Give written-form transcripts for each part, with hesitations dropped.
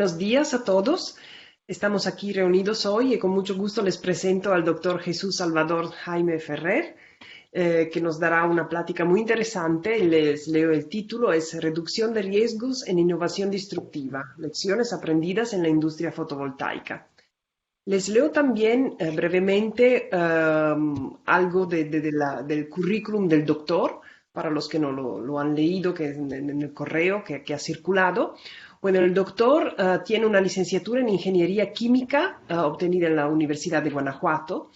buenos días a todos. Estamos aquí reunidos hoy y con mucho gusto les presento al doctor Jesús Salvador Jaime Ferrer, que nos dará una plática muy interesante. Les leo el título, es Reducción de riesgos en innovación destructiva, lecciones aprendidas en la industria fotovoltaica. Les leo también brevemente algo del currículum del doctor, para los que no lo han leído, que es en el correo que ha circulado. Bueno, el doctor tiene una licenciatura en Ingeniería Química obtenida en la Universidad de Guanajuato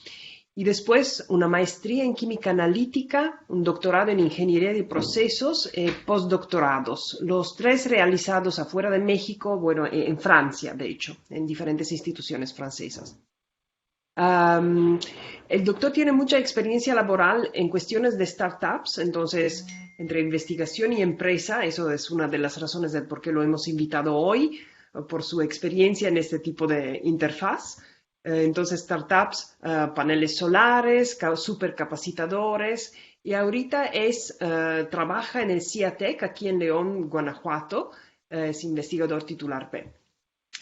y después una maestría en Química Analítica, un doctorado en Ingeniería de Procesos, postdoctorados, los tres realizados afuera de México, bueno, en Francia, de hecho, en diferentes instituciones francesas. Um, el doctor tiene mucha experiencia laboral en cuestiones de startups, entonces, entre investigación y empresa, eso es una de las razones de por qué lo hemos invitado hoy, por su experiencia en este tipo de interfaz. Entonces, startups, paneles solares, supercapacitadores, y ahorita trabaja en el CIATEC aquí en León, Guanajuato, es investigador titular P.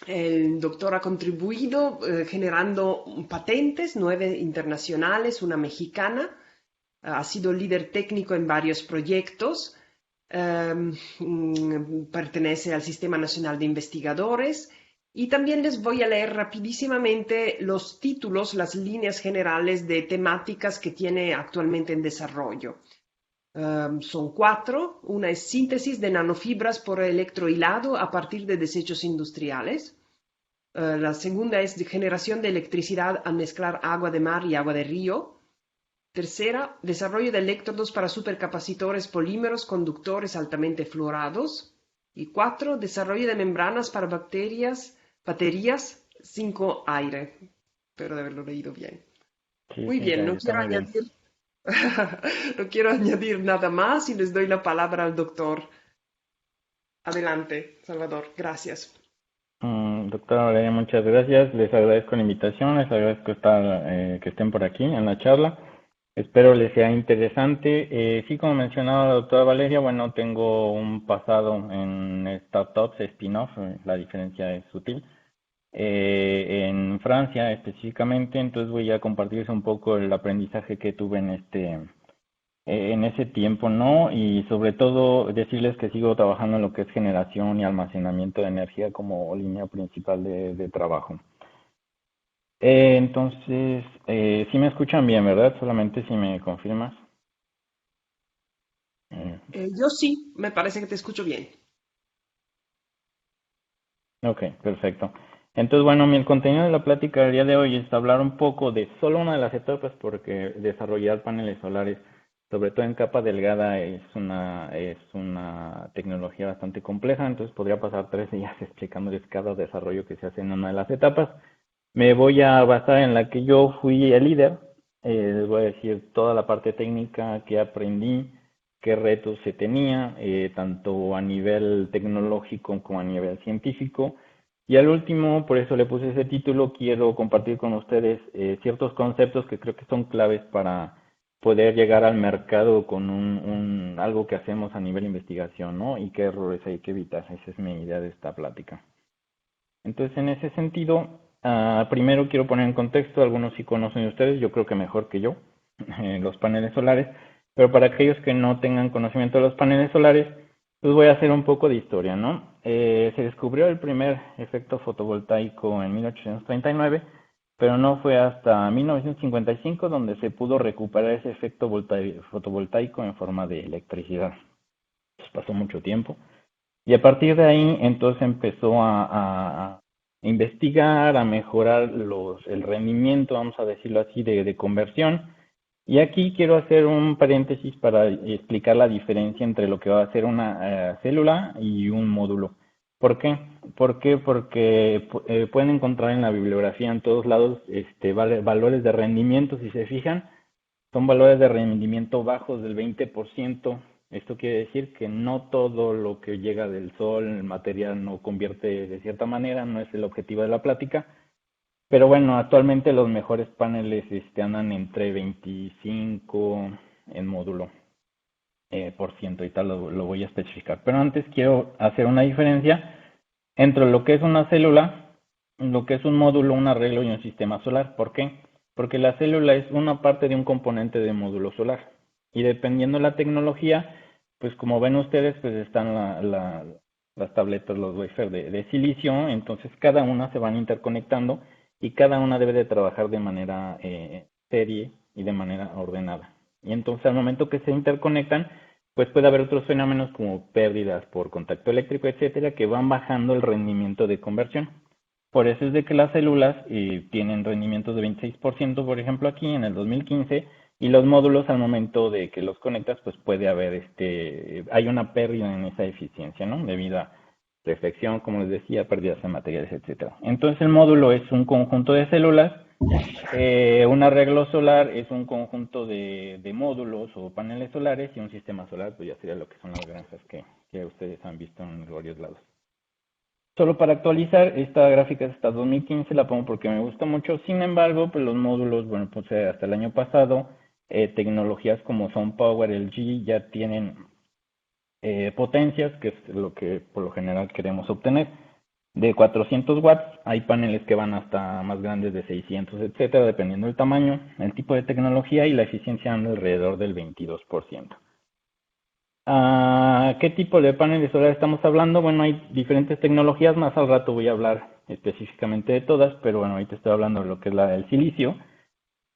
El doctor ha contribuido generando patentes, 9 internacionales, una mexicana, ha sido líder técnico en varios proyectos, pertenece al Sistema Nacional de Investigadores y también les voy a leer rapidísimamente los títulos, las líneas generales de temáticas que tiene actualmente en desarrollo. Son 4. Una es síntesis de nanofibras por electrohilado a partir de desechos industriales. La segunda es de generación de electricidad al mezclar agua de mar y agua de río. Tercera, desarrollo de electrodos para supercapacitores polímeros conductores altamente fluorados. Y 4, desarrollo de membranas para baterías 5 aire. Espero de haberlo leído bien. Sí, Muy sí, bien, está muy bien. no quiero añadir nada más y les doy la palabra al doctor. Adelante, Salvador. Gracias. Doctora Valeria, muchas gracias. Les agradezco la invitación, les agradezco que estén por aquí en la charla. Espero les sea interesante. Sí, como mencionaba la doctora Valeria, bueno, tengo un pasado en startups, spin-off, la diferencia es sutil, en Francia específicamente, entonces voy a compartirles un poco el aprendizaje que tuve en ese tiempo, ¿no? Y sobre todo decirles que sigo trabajando en lo que es generación y almacenamiento de energía como línea principal de trabajo. Entonces, sí me escuchan bien, ¿verdad? Solamente si me confirmas. Eh, Yo sí, me parece que te escucho bien. ok, perfecto. Entonces, bueno, el contenido de la plática del día de hoy es hablar un poco de solo una de las etapas, porque desarrollar paneles solares, sobre todo en capa delgada, es una tecnología bastante compleja, entonces podría pasar 3 días explicándoles cada desarrollo que se hace en una de las etapas. Me voy a basar en la que yo fui el líder, les voy a decir toda la parte técnica que aprendí, qué retos se tenía, tanto a nivel tecnológico como a nivel científico. Y al último, por eso le puse ese título, quiero compartir con ustedes ciertos conceptos que creo que son claves para poder llegar al mercado con algo que hacemos a nivel investigación, ¿no? Y qué errores hay que evitar. Esa es mi idea de esta plática. Entonces, en ese sentido, primero quiero poner en contexto, algunos sí conocen ustedes, yo creo que mejor que yo, los paneles solares, pero para aquellos que no tengan conocimiento de los paneles solares, pues voy a hacer un poco de historia, ¿no? Se descubrió el primer efecto fotovoltaico en 1839, pero no fue hasta 1955 donde se pudo recuperar ese efecto fotovoltaico en forma de electricidad. Pues pasó mucho tiempo. Y a partir de ahí, entonces empezó a investigar, a mejorar el rendimiento, vamos a decirlo así, de conversión. Y aquí quiero hacer un paréntesis para explicar la diferencia entre lo que va a ser una célula y un módulo. ¿Por qué? Porque pueden encontrar en la bibliografía en todos lados valores de rendimiento, si se fijan, son valores de rendimiento bajos del 20%. Esto quiere decir que no todo lo que llega del sol, el material no convierte de cierta manera, no es el objetivo de la plática. Pero bueno, actualmente los mejores paneles andan entre 25 en módulo por ciento y tal, lo voy a especificar. Pero antes quiero hacer una diferencia Entre lo que es una célula, lo que es un módulo, un arreglo y un sistema solar. ¿Por qué? Porque la célula es una parte de un componente de módulo solar. Y dependiendo de la tecnología, pues como ven ustedes, pues están las tabletas, los wafers de silicio, entonces cada una se van interconectando y cada una debe de trabajar de manera serie y de manera ordenada. Y entonces al momento que se interconectan, pues puede haber otros fenómenos como pérdidas por contacto eléctrico, etcétera, que van bajando el rendimiento de conversión. Por eso es de que las células tienen rendimientos de 26%, por ejemplo, aquí en el 2015, y los módulos al momento de que los conectas, pues puede haber hay una pérdida en esa eficiencia, ¿no? Debido a reflexión, como les decía, pérdidas de materiales, etcétera. Entonces el módulo es un conjunto de células, un arreglo solar es un conjunto de módulos o paneles solares, y un sistema solar, pues ya sería lo que son las granjas que ustedes han visto en varios lados. Solo para actualizar, esta gráfica es hasta 2015, la pongo porque me gusta mucho. Sin embargo, pues los módulos, bueno, pues hasta el año pasado, tecnologías como SunPower, LG, ya tienen potencias, que es lo que por lo general queremos obtener, de 400 watts. Hay paneles que van hasta más grandes de 600, etcétera, dependiendo del tamaño, el tipo de tecnología, y la eficiencia anda alrededor del 22%. ¿Qué tipo de paneles solares estamos hablando? Bueno, hay diferentes tecnologías, más al rato voy a hablar específicamente de todas, pero bueno, ahorita estoy hablando de lo que es el silicio.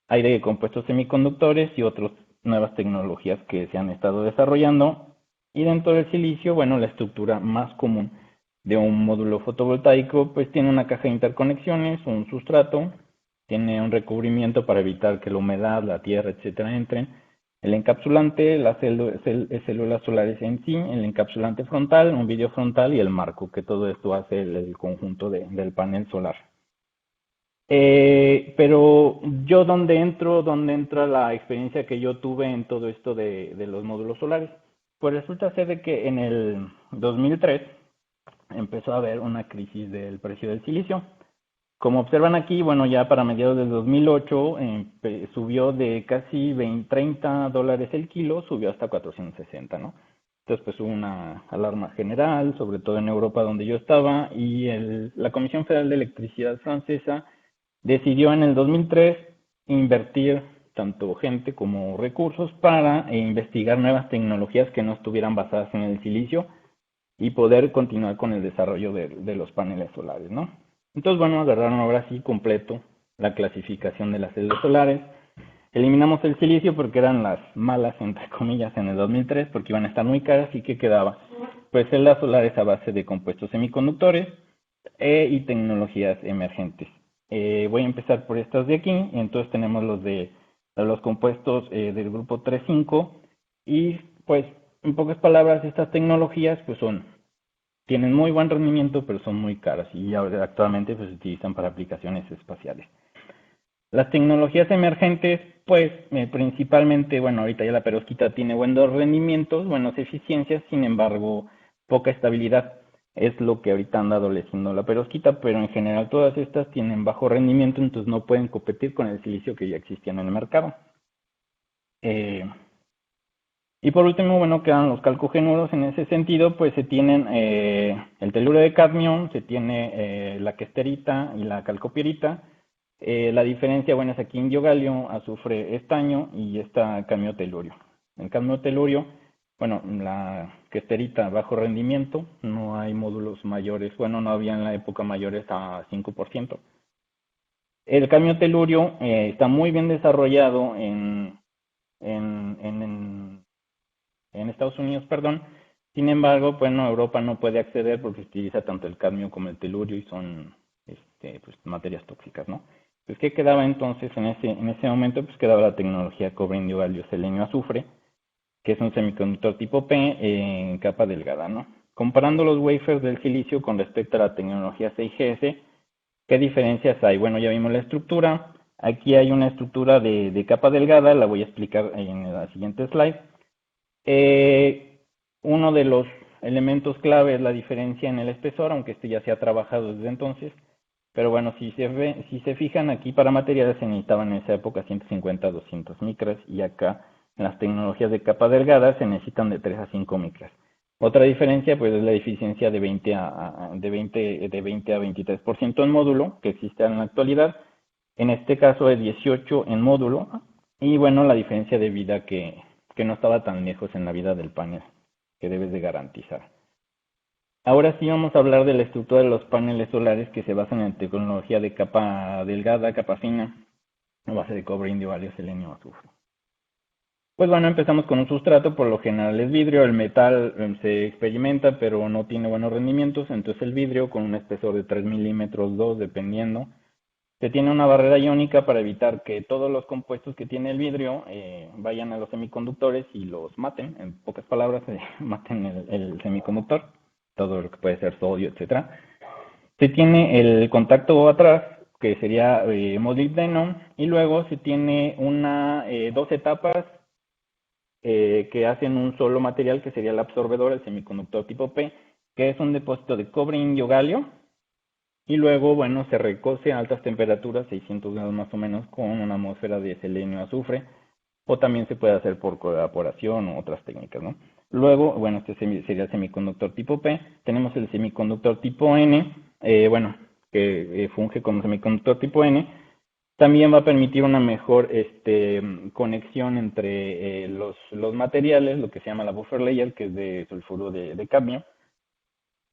Hay de compuestos semiconductores y otras nuevas tecnologías que se han estado desarrollando. Y dentro del silicio, bueno, la estructura más común de un módulo fotovoltaico, pues tiene una caja de interconexiones, un sustrato, tiene un recubrimiento para evitar que la humedad, la tierra, etcétera, entren, el encapsulante, las células solares en sí, el encapsulante frontal, un vídeo frontal y el marco, que todo esto hace el conjunto del panel solar. Pero yo dónde entra la experiencia que yo tuve en todo esto de los módulos solares. Pues resulta ser de que en el 2003 empezó a haber una crisis del precio del silicio. Como observan aquí, bueno, ya para mediados del 2008 subió de casi $30 el kilo, subió hasta 460, ¿no? Entonces, pues hubo una alarma general, sobre todo en Europa donde yo estaba, y la Comisión Federal de Electricidad francesa decidió en el 2003 invertir tanto gente como recursos para investigar nuevas tecnologías que no estuvieran basadas en el silicio y poder continuar con el desarrollo de los paneles solares, ¿no? Entonces, bueno, agarraron ahora sí completo la clasificación de las células solares. Eliminamos el silicio porque eran las malas, entre comillas, en el 2003, porque iban a estar muy caras, y que quedaba, pues, células solares a base de compuestos semiconductores y tecnologías emergentes. Voy a empezar por estas de aquí. Entonces tenemos los compuestos del grupo 3,5, y pues en pocas palabras, estas tecnologías pues tienen muy buen rendimiento, pero son muy caras, y actualmente pues se utilizan para aplicaciones espaciales. Las tecnologías emergentes, pues principalmente, bueno, ahorita ya la perovskita tiene buenos rendimientos, buenas eficiencias, sin embargo, poca estabilidad. Es lo que ahorita anda adoleciendo la perovskita, pero en general todas estas tienen bajo rendimiento, entonces no pueden competir con el silicio que ya existía en el mercado. Y por último, bueno, quedan los calcogenuros. En ese sentido, pues se tienen el teluro de cadmio, se tiene la questerita y la calcopirita. La diferencia, bueno, es aquí indio galio, azufre estaño y esta cadmio telurio. El cadmio telurio, bueno, la questerita bajo rendimiento, no hay módulos mayores, bueno, no había en la época mayores a 5%. El cadmio telurio está muy bien desarrollado en Estados Unidos, perdón. Sin embargo, bueno, Europa no puede acceder porque se utiliza tanto el cadmio como el telurio y son pues, materias tóxicas, ¿no? Pues, ¿qué quedaba entonces en ese momento? Pues quedaba la tecnología cobre, indio, galio, selenio, azufre, que es un semiconductor tipo P en capa delgada, ¿no? Comparando los wafers del silicio con respecto a la tecnología 6GS, ¿qué diferencias hay? Bueno, ya vimos la estructura. Aquí hay una estructura de capa delgada, la voy a explicar en la siguiente slide. Uno de los elementos clave es la diferencia en el espesor, aunque este ya se ha trabajado desde entonces. Pero bueno, si se fijan aquí, para materiales se necesitaban en esa época 150 a 200 micras, y acá en las tecnologías de capa delgada se necesitan de 3 a 5 micras. Otra diferencia, pues, es la eficiencia de 20 a 23% en módulo, que existe en la actualidad. En este caso es 18 en módulo. Y bueno, la diferencia de vida que no estaba tan lejos en la vida del panel, que debes de garantizar. Ahora sí vamos a hablar de la estructura de los paneles solares que se basan en tecnología de capa delgada, capa fina, a base de cobre, indio, galio, selenio, azufre. Pues bueno, empezamos con un sustrato, por lo general es vidrio, el metal se experimenta pero no tiene buenos rendimientos, entonces el vidrio con un espesor de 3 milímetros, 2 dependiendo, se tiene una barrera iónica para evitar que todos los compuestos que tiene el vidrio vayan a los semiconductores y los maten, en pocas palabras, maten el semiconductor, todo lo que puede ser sodio, etcétera. Se tiene el contacto atrás, que sería molibdeno, y luego se tiene dos etapas que hacen un solo material, que sería el absorbedor, el semiconductor tipo P, que es un depósito de cobre, indio, galio, y luego, bueno, se recose a altas temperaturas, 600 grados más o menos, con una atmósfera de selenio, azufre, o también se puede hacer por evaporación o otras técnicas, ¿no? Luego, bueno, este sería el semiconductor tipo P. Tenemos el semiconductor tipo N, bueno, que funge como semiconductor tipo N. También va a permitir una mejor conexión entre los materiales, lo que se llama la buffer layer, que es de sulfuro de cadmio.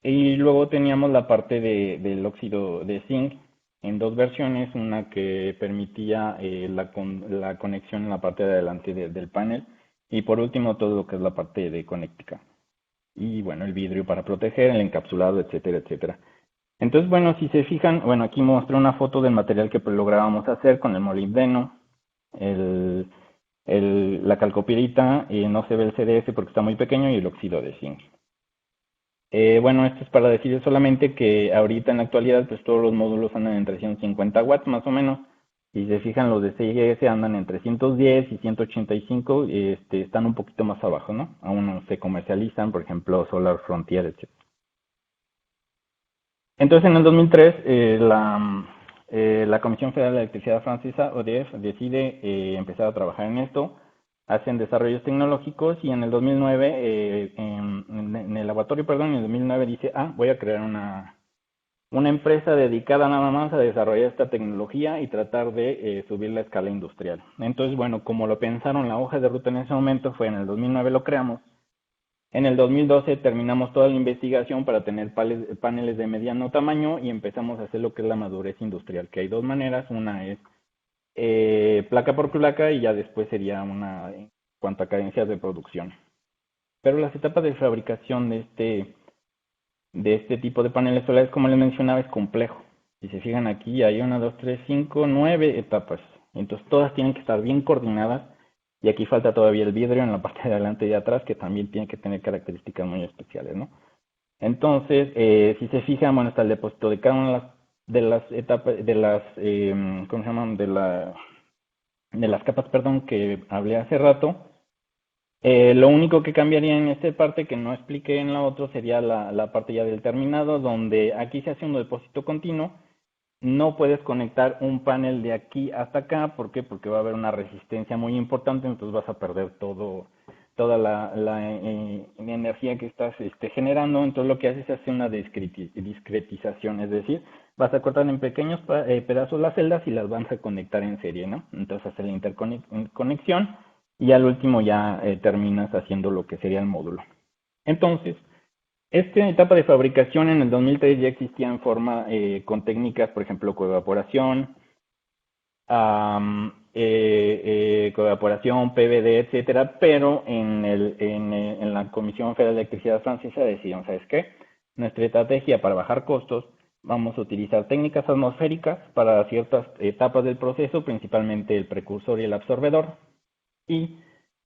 Y luego teníamos la parte del óxido de zinc en dos versiones, una que permitía la conexión en la parte de adelante del panel, y por último todo lo que es la parte de conéctica. Y bueno, el vidrio para proteger, el encapsulado, etcétera, etcétera. Entonces, bueno, si se fijan, bueno, aquí mostré una foto del material que pues lográbamos hacer con el molibdeno, el, la calcopirita, y no se ve el CDS porque está muy pequeño, y el óxido de zinc. Bueno, esto es para decir solamente que ahorita en la actualidad pues todos los módulos andan en 350 watts más o menos. Si se fijan, los de 6GS andan en 310 y 185, están un poquito más abajo, ¿no? Aún no se comercializan, por ejemplo, Solar Frontier, etc. Entonces, en el 2003, la Comisión Federal de Electricidad Francesa, ODF, decide empezar a trabajar en esto, hacen desarrollos tecnológicos, y en el 2009, en el laboratorio, perdón, en el 2009 dice, voy a crear una empresa dedicada nada más a desarrollar esta tecnología y tratar de subir la escala industrial. Entonces, bueno, como lo pensaron, la hoja de ruta en ese momento fue: en el 2009 lo creamos. En el 2012 terminamos toda la investigación para tener paneles de mediano tamaño y empezamos a hacer lo que es la madurez industrial, que hay dos maneras. Una es placa por placa, y ya después sería una en cuanto a cadencias de producción. Pero las etapas de fabricación de este tipo de paneles solares, como les mencionaba, es complejo. Si se fijan aquí, hay 1, 2, 3, 5, 9 etapas. Entonces todas tienen que estar bien coordinadas. Y aquí falta todavía el vidrio en la parte de adelante y de atrás, que también tiene que tener características muy especiales, ¿no? Entonces, si se fijan, bueno, está el depósito de cada una de las etapas, ¿cómo se llaman? De las capas, perdón, que hablé hace rato. Lo único que cambiaría en esta parte, que no expliqué en la otra, sería la parte ya del terminado, donde aquí se hace un depósito continuo. No puedes conectar un panel de aquí hasta acá. ¿Por qué? Porque va a haber una resistencia muy importante, entonces vas a perder toda la energía que estás generando. Entonces lo que haces es hacer una discretización, es decir, vas a cortar en pequeños pedazos las celdas y las vas a conectar en serie, ¿no? Entonces hacer la interconexión, y al último ya terminas haciendo lo que sería el módulo. Entonces, esta etapa de fabricación en el 2003 ya existía en forma con técnicas, por ejemplo, coevaporación, coevaporación, PVD, etcétera, pero en la Comisión Federal de Electricidad Francesa decidieron, ¿sabes qué? Nuestra estrategia para bajar costos, vamos a utilizar técnicas atmosféricas para ciertas etapas del proceso, principalmente el precursor y el absorbedor, y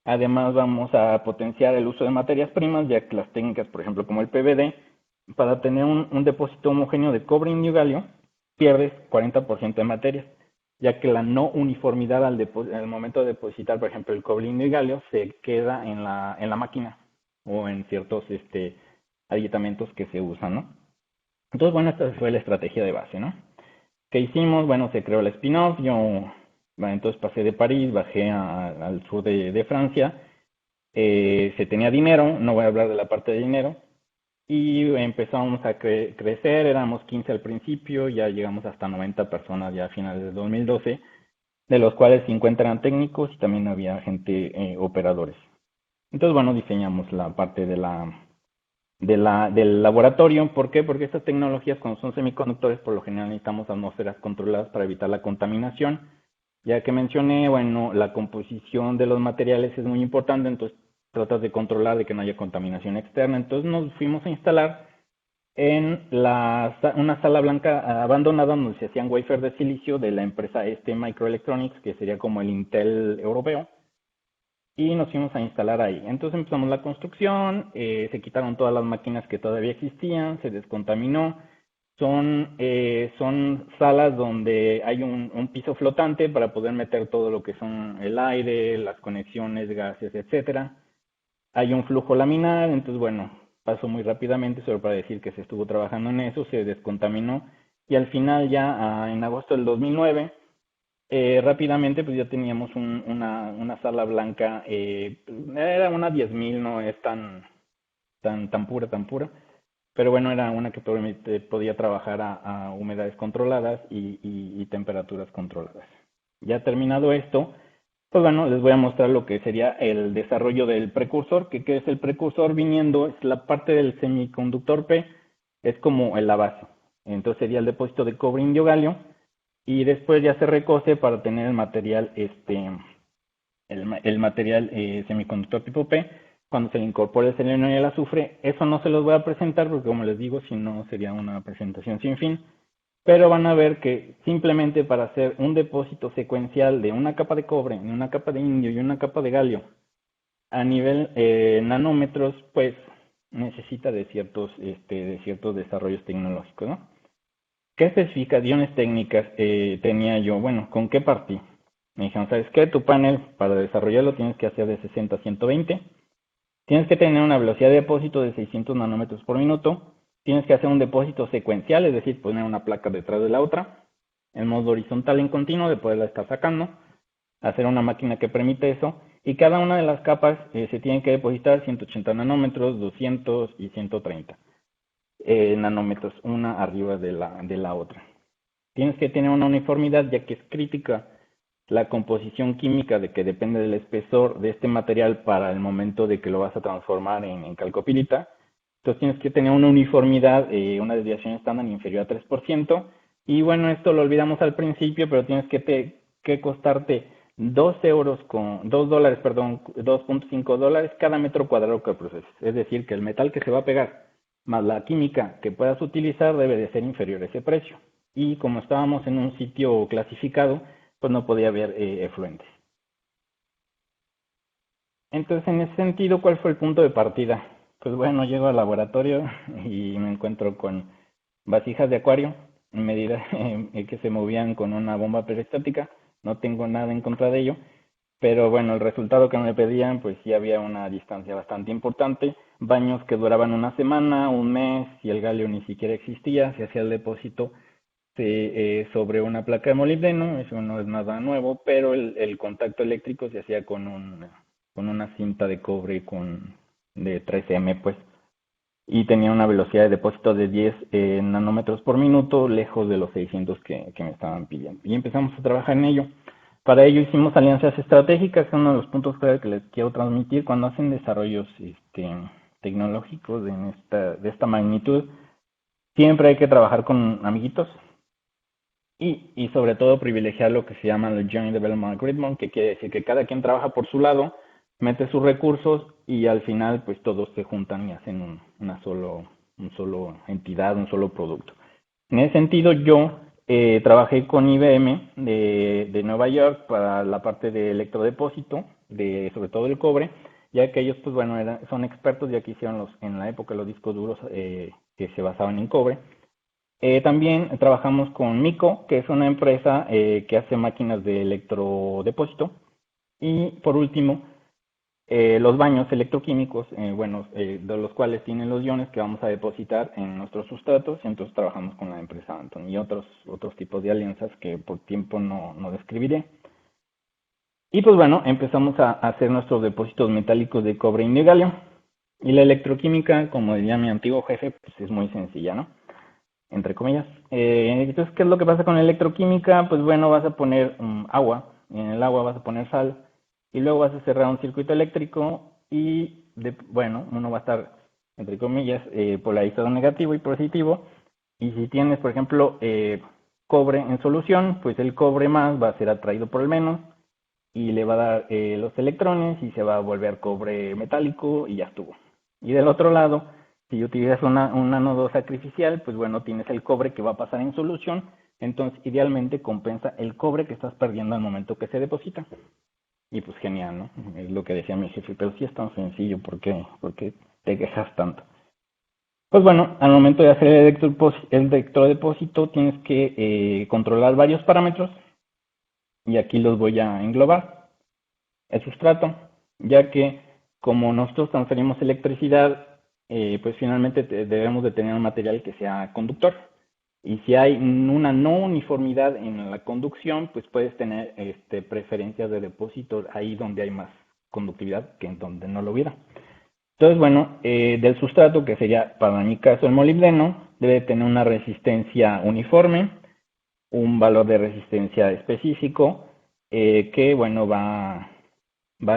además vamos a potenciar el uso de materias primas, ya que las técnicas, por ejemplo, como el PVD, para tener un depósito homogéneo de cobre, indio y galio, pierdes 40% de materias, ya que la no uniformidad al momento de depositar, por ejemplo, el cobre, indio y galio, se queda en la máquina o en ciertos aditamentos que se usan, ¿no? Entonces, bueno, esta fue la estrategia de base, ¿no? ¿Qué hicimos? Bueno, se creó la spin-off. Yo, bueno, entonces pasé de París, bajé al sur de Francia, Se tenía dinero, no voy a hablar de la parte de dinero, y empezamos a crecer, éramos 15 al principio, ya llegamos hasta 90 personas ya a finales de 2012, de los cuales 50 eran técnicos y también había gente, operadores. Entonces, bueno, diseñamos la parte del laboratorio. ¿Por qué? Porque estas tecnologías, cuando son semiconductores, por lo general necesitamos atmósferas controladas para evitar la contaminación. Ya que mencioné, bueno, la composición de los materiales es muy importante, entonces tratas de controlar de que no haya contaminación externa. Entonces nos fuimos a instalar en una sala blanca abandonada donde se hacían wafer de silicio de la empresa Microelectronics, que sería como el Intel europeo, y nos fuimos a instalar ahí. Entonces empezamos la construcción, se quitaron todas las máquinas que todavía existían, se descontaminó. Son salas donde hay un piso flotante para poder meter todo lo que son el aire, las conexiones, gases, etcétera. Hay un flujo laminar, entonces bueno, pasó muy rápidamente, solo para decir que se estuvo trabajando en eso, se descontaminó y al final ya en agosto del 2009, rápidamente pues ya teníamos una sala blanca, era una 10.000, no es tan pura, tan pura, pero bueno, era una que podía trabajar a humedades controladas y temperaturas controladas. Ya terminado esto, pues bueno, les voy a mostrar lo que sería el desarrollo del precursor. ¿Qué es el precursor? Viniendo, es la parte del semiconductor P, es como la base. Entonces sería el depósito de cobre, indio, galio, y después ya se recose para tener el material, el material semiconductor tipo P, cuando se le incorpora el selenio y el azufre. Eso no se los voy a presentar porque, como les digo, si no sería una presentación sin fin. Pero van a ver que simplemente para hacer un depósito secuencial de una capa de cobre, una capa de indio y una capa de galio a nivel nanómetros, pues necesita de ciertos desarrollos tecnológicos, ¿no? ¿Qué especificaciones técnicas tenía yo? Bueno, ¿con qué partí? Me dijeron, ¿sabes qué? Tu panel para desarrollarlo tienes que hacer de 60 a 120. Tienes que tener una velocidad de depósito de 600 nanómetros por minuto. Tienes que hacer un depósito secuencial, es decir, poner una placa detrás de la otra, en modo horizontal en continuo, de poderla estar sacando, hacer una máquina que permite eso, y cada una de las capas se tienen que depositar 180 nanómetros, 200 y 130 nanómetros, una arriba de la otra. Tienes que tener una uniformidad, ya que es crítica la composición química, de que depende del espesor de este material para el momento de que lo vas a transformar en calcopirita. Entonces tienes que tener una uniformidad, una desviación estándar inferior a 3%. Y bueno, esto lo olvidamos al principio, pero tienes que costarte 2 euros con 2 dólares, perdón, 2.5 dólares cada metro cuadrado que proceses. Es decir, que el metal que se va a pegar más la química que puedas utilizar debe de ser inferior a ese precio. Y como estábamos en un sitio clasificado, pues no podía haber efluentes. Entonces, en ese sentido, ¿cuál fue el punto de partida? Pues bueno, llego al laboratorio y me encuentro con vasijas de acuario, en medida que se movían con una bomba peristática. No tengo nada en contra de ello, pero bueno, el resultado que me pedían, pues sí había una distancia bastante importante. Baños que duraban una semana, un mes, y el galio ni siquiera existía. Se hacía el depósito sobre una placa de molibdeno. Eso no es nada nuevo, pero el contacto eléctrico se hacía con una cinta de cobre de 3M, pues, y tenía una velocidad de depósito de 10 nanómetros por minuto, lejos de los 600 que me estaban pidiendo. Y empezamos a trabajar en ello. Para ello hicimos alianzas estratégicas, que es uno de los puntos clave que les quiero transmitir. Cuando hacen desarrollos tecnológicos de esta magnitud, siempre hay que trabajar con amiguitos, y sobre todo privilegiar lo que se llama el Joint Development Agreement, que quiere decir que cada quien trabaja por su lado, mete sus recursos y al final pues todos se juntan y hacen un solo entidad, un solo producto. En ese sentido yo trabajé con IBM de Nueva York para la parte de electrodepósito, sobre todo el cobre, ya que ellos pues bueno son expertos, ya que hicieron en la época los discos duros que se basaban en cobre. También trabajamos con Mico, que es una empresa que hace máquinas de electrodepósito. Y por último, los baños electroquímicos, de los cuales tienen los iones que vamos a depositar en nuestros sustratos. Y entonces trabajamos con la empresa Anton y otros tipos de alianzas que por tiempo no describiré. Y pues bueno, empezamos a hacer nuestros depósitos metálicos de cobre, indio y galio. Y la electroquímica, como diría mi antiguo jefe, pues es muy sencilla, ¿no? Entre comillas. Entonces, ¿qué es lo que pasa con la electroquímica? Pues bueno, vas a poner agua, en el agua vas a poner sal, y luego vas a cerrar un circuito eléctrico y, bueno, uno va a estar, entre comillas, polarizado negativo y positivo. Y si tienes, por ejemplo, cobre en solución, pues el cobre más va a ser atraído por el menos y le va a dar los electrones y se va a volver cobre metálico y ya estuvo. Y del otro lado, si utilizas una nodo sacrificial, pues bueno, tienes el cobre que va a pasar en solución, entonces idealmente compensa el cobre que estás perdiendo al momento que se deposita. Y pues genial, ¿no? Es lo que decía mi jefe, pero si es tan sencillo, ¿por qué te quejas tanto? Pues bueno, al momento de hacer el electrodepósito tienes que controlar varios parámetros y aquí los voy a englobar. El sustrato, ya que como nosotros transferimos electricidad, pues finalmente debemos de tener un material que sea conductor. Y si hay una no uniformidad en la conducción, pues puedes tener preferencias de depósito ahí donde hay más conductividad que en donde no lo hubiera. Entonces, bueno, del sustrato, que sería para mi caso el molibdeno, debe tener una resistencia uniforme, un valor de resistencia específico, que bueno, va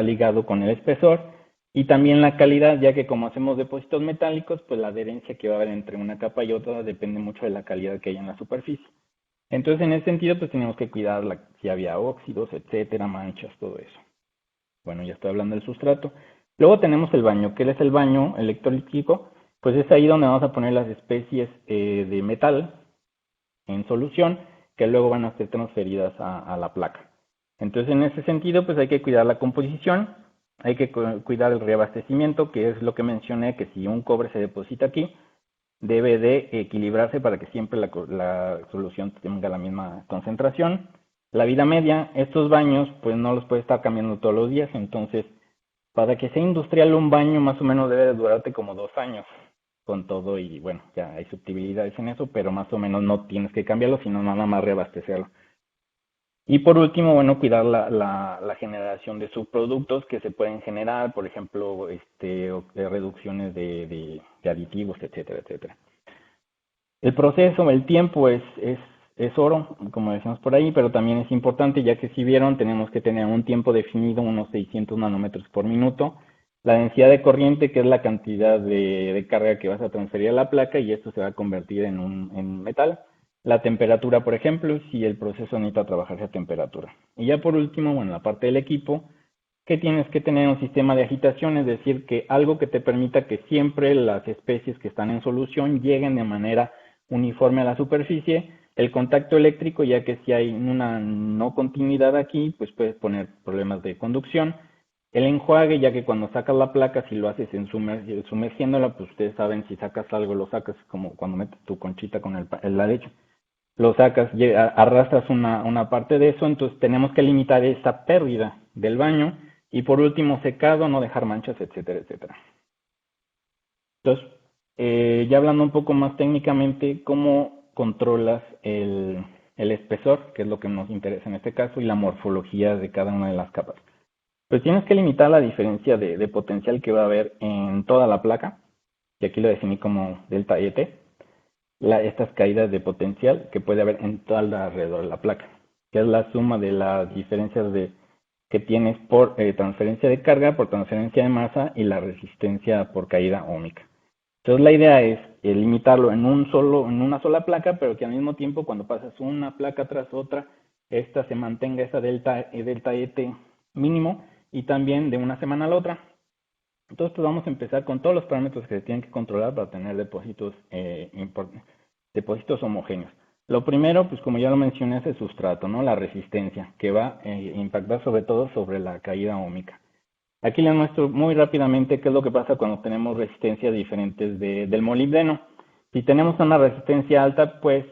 ligado con el espesor y también la calidad, ya que como hacemos depósitos metálicos, pues la adherencia que va a haber entre una capa y otra depende mucho de la calidad que hay en la superficie. Entonces, en ese sentido, pues tenemos que cuidar si había óxidos, etcétera, manchas, todo eso. Bueno, ya estoy hablando del sustrato. Luego tenemos el baño. ¿Qué es el baño electrolítico? Pues es ahí donde vamos a poner las especies de metal en solución que luego van a ser transferidas a la placa. Entonces, en ese sentido, pues hay que cuidar la composición, hay que cuidar el reabastecimiento, que es lo que mencioné, que si un cobre se deposita aquí, debe de equilibrarse para que siempre la solución tenga la misma concentración. La vida media, estos baños, pues no los puede estar cambiando todos los días, entonces, para que sea industrial un baño, más o menos debe de durarte como 2 años con todo y bueno, ya hay subtilidades en eso, pero más o menos no tienes que cambiarlo, sino nada más reabastecerlo. Y por último, bueno, cuidar la generación de subproductos que se pueden generar, por ejemplo, de reducciones de aditivos, etcétera, etcétera. El proceso, el tiempo es oro, como decimos por ahí, pero también es importante, ya que si vieron, tenemos que tener un tiempo definido, unos 600 nanómetros por minuto, la densidad de corriente, que es la cantidad de carga que vas a transferir a la placa, y esto se va a convertir en metal. La temperatura, por ejemplo, si el proceso necesita trabajarse a temperatura. Y ya por último, bueno, la parte del equipo, que tienes que tener un sistema de agitación, es decir, que algo que te permita que siempre las especies que están en solución lleguen de manera uniforme a la superficie. El contacto eléctrico, ya que si hay una no continuidad aquí, pues puedes poner problemas de conducción. El enjuague, ya que cuando sacas la placa, si lo haces sumergiéndola, pues ustedes saben, si sacas algo, lo sacas como cuando metes tu conchita con la leche. Lo sacas, arrastras una parte de eso, entonces tenemos que limitar esa pérdida del baño. Y por último, secado, no dejar manchas, etcétera, etcétera. Entonces, ya hablando un poco más técnicamente, ¿cómo controlas el espesor, que es lo que nos interesa en este caso, y la morfología de cada una de las capas? Pues tienes que limitar la diferencia de potencial que va a haber en toda la placa, y aquí lo definí como delta ET, estas caídas de potencial que puede haber en todo alrededor de la placa, que es la suma de las diferencias que tienes por transferencia de carga, por transferencia de masa y la resistencia por caída óhmica. Entonces la idea es limitarlo en una sola placa, pero que al mismo tiempo cuando pasas una placa tras otra, esta se mantenga esa delta ET mínimo y también de una semana a la otra. Entonces pues vamos a empezar con todos los parámetros que se tienen que controlar para tener depósitos homogéneos. Lo primero, pues como ya lo mencioné, es el sustrato, ¿no? La resistencia, que va a impactar sobre todo sobre la caída óhmica. Aquí les muestro muy rápidamente qué es lo que pasa cuando tenemos resistencias diferentes del molibdeno. Si tenemos una resistencia alta, pues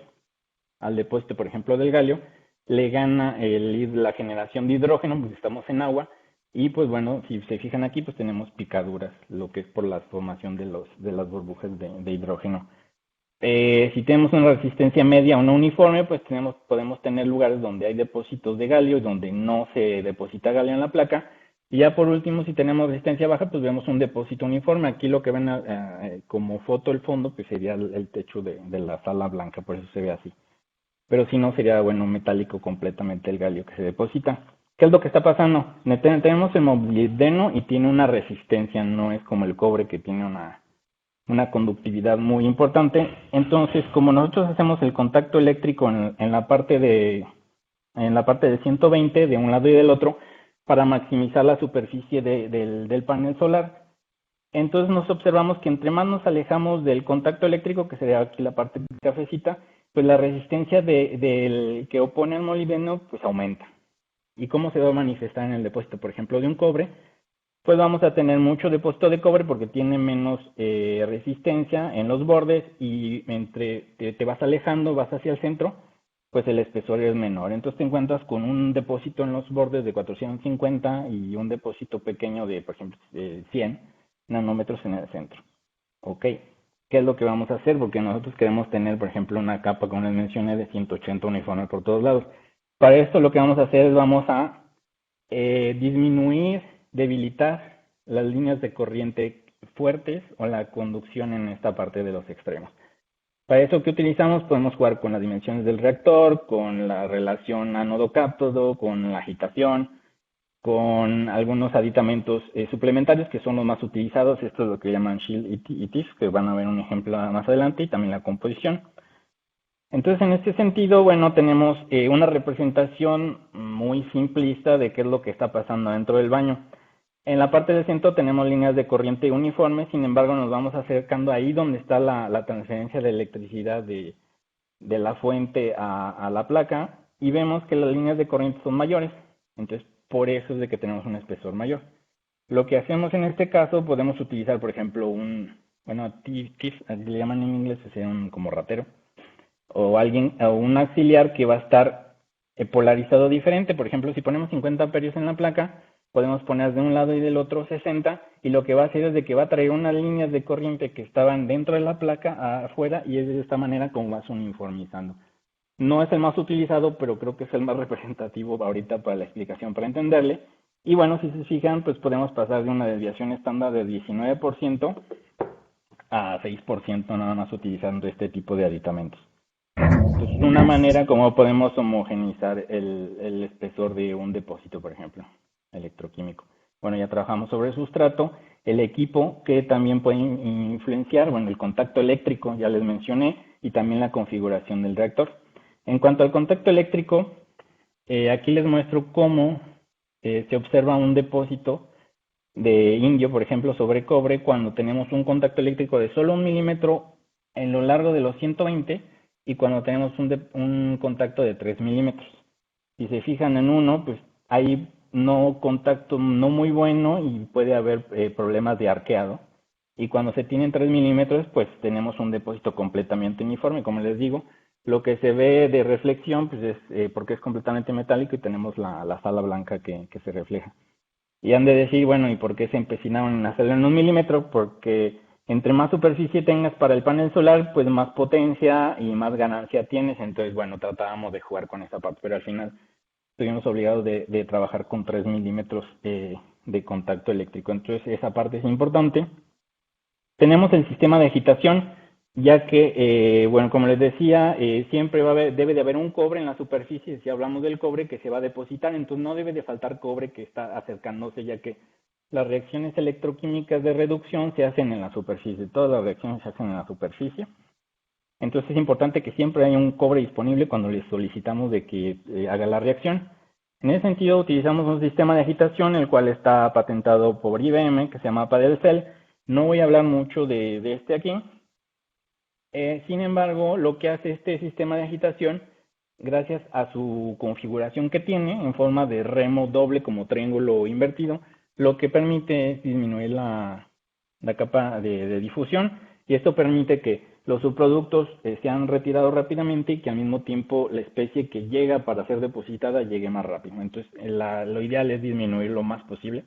al depósito, por ejemplo, del galio, le gana la generación de hidrógeno, pues estamos en agua, y pues bueno, si se fijan aquí, pues tenemos picaduras, lo que es por la formación de las burbujas de hidrógeno. Si tenemos una resistencia media o no uniforme, pues podemos tener lugares donde hay depósitos de galio y donde no se deposita galio en la placa. Y ya por último, si tenemos resistencia baja, pues vemos un depósito uniforme. Aquí lo que ven como foto el fondo, pues sería el techo de la sala blanca, por eso se ve así. Pero si no, sería, bueno, metálico completamente el galio que se deposita. ¿Qué es lo que está pasando? Tenemos el molibdeno y tiene una resistencia, no es como el cobre que tiene una conductividad muy importante. Entonces, como nosotros hacemos el contacto eléctrico en la parte de 120 de un lado y del otro para maximizar la superficie del panel solar, entonces nos observamos que entre más nos alejamos del contacto eléctrico, que sería aquí la parte cafecita, pues la resistencia del que opone al molibdeno pues aumenta. ¿Y cómo se va a manifestar en el depósito, por ejemplo, de un cobre? Pues vamos a tener mucho depósito de cobre porque tiene menos resistencia en los bordes y entre te vas alejando, vas hacia el centro, pues el espesor es menor. Entonces te encuentras con un depósito en los bordes de 450 y un depósito pequeño de, por ejemplo, 100 nanómetros en el centro. Ok, ¿qué es lo que vamos a hacer? Porque nosotros queremos tener, por ejemplo, una capa, como les mencioné, de 180 uniforme por todos lados. Para esto lo que vamos a hacer es vamos a disminuir, debilitar las líneas de corriente fuertes o la conducción en esta parte de los extremos. Para eso, ¿qué utilizamos? Podemos jugar con las dimensiones del reactor, con la relación ánodo-cátodo, con la agitación, con algunos aditamentos suplementarios que son los más utilizados. Esto es lo que llaman shield y TIF, que van a ver un ejemplo más adelante, y también la composición. Entonces, en este sentido, bueno, tenemos una representación muy simplista de qué es lo que está pasando dentro del baño. En la parte del centro tenemos líneas de corriente uniformes, sin embargo, nos vamos acercando ahí donde está la transferencia de electricidad de la fuente a la placa y vemos que las líneas de corriente son mayores. Entonces, por eso es de que tenemos un espesor mayor. Lo que hacemos en este caso, podemos utilizar, por ejemplo, TIF, le llaman en inglés, sería como ratero, o un auxiliar que va a estar polarizado diferente. Por ejemplo, si ponemos 50 amperios en la placa, podemos poner de un lado y del otro 60, y lo que va a hacer es de que va a traer unas líneas de corriente que estaban dentro de la placa afuera, y es de esta manera como vas uniformizando. No es el más utilizado, pero creo que es el más representativo ahorita para la explicación, para entenderle. Y bueno, si se fijan, pues podemos pasar de una desviación estándar de 19% a 6% nada más utilizando este tipo de aditamentos. Entonces, una manera como podemos homogeneizar el espesor de un depósito, por ejemplo, electroquímico. Bueno, ya trabajamos sobre el sustrato, el equipo que también puede influenciar, bueno, el contacto eléctrico, ya les mencioné, y también la configuración del reactor. En cuanto al contacto eléctrico, aquí les muestro cómo se observa un depósito de indio, por ejemplo, sobre cobre, cuando tenemos un contacto eléctrico de solo 1 milímetro en lo largo de los 120 y cuando tenemos un contacto de 3 milímetros. Si se fijan en uno, pues hay contacto no muy bueno y puede haber problemas de arqueado. Y cuando se tienen 3 milímetros, pues tenemos un depósito completamente uniforme. Como les digo, lo que se ve de reflexión, pues es porque es completamente metálico y tenemos la sala blanca que se refleja. Y han de decir, bueno, ¿y por qué se empecinaron en hacerlo en 1 milímetro? Porque entre más superficie tengas para el panel solar, pues más potencia y más ganancia tienes. Entonces, bueno, tratábamos de jugar con esa parte, pero al final estuvimos obligados de trabajar con 3 milímetros de contacto eléctrico. Entonces, esa parte es importante. Tenemos el sistema de agitación, ya que, bueno, como les decía, siempre debe de haber un cobre en la superficie. Si hablamos del cobre que se va a depositar, entonces no debe de faltar cobre que está acercándose, ya que las reacciones electroquímicas de reducción se hacen en la superficie. Todas las reacciones se hacen en la superficie. Entonces es importante que siempre haya un cobre disponible cuando le solicitamos de que haga la reacción. En ese sentido utilizamos un sistema de agitación, el cual está patentado por IBM, que se llama Padelcel. No voy a hablar mucho de este aquí. Sin embargo, lo que hace este sistema de agitación, gracias a su configuración que tiene en forma de remo doble como triángulo invertido, lo que permite es disminuir la capa de difusión, y esto permite que los subproductos sean retirados rápidamente y que al mismo tiempo la especie que llega para ser depositada llegue más rápido. Entonces, lo ideal es disminuir lo más posible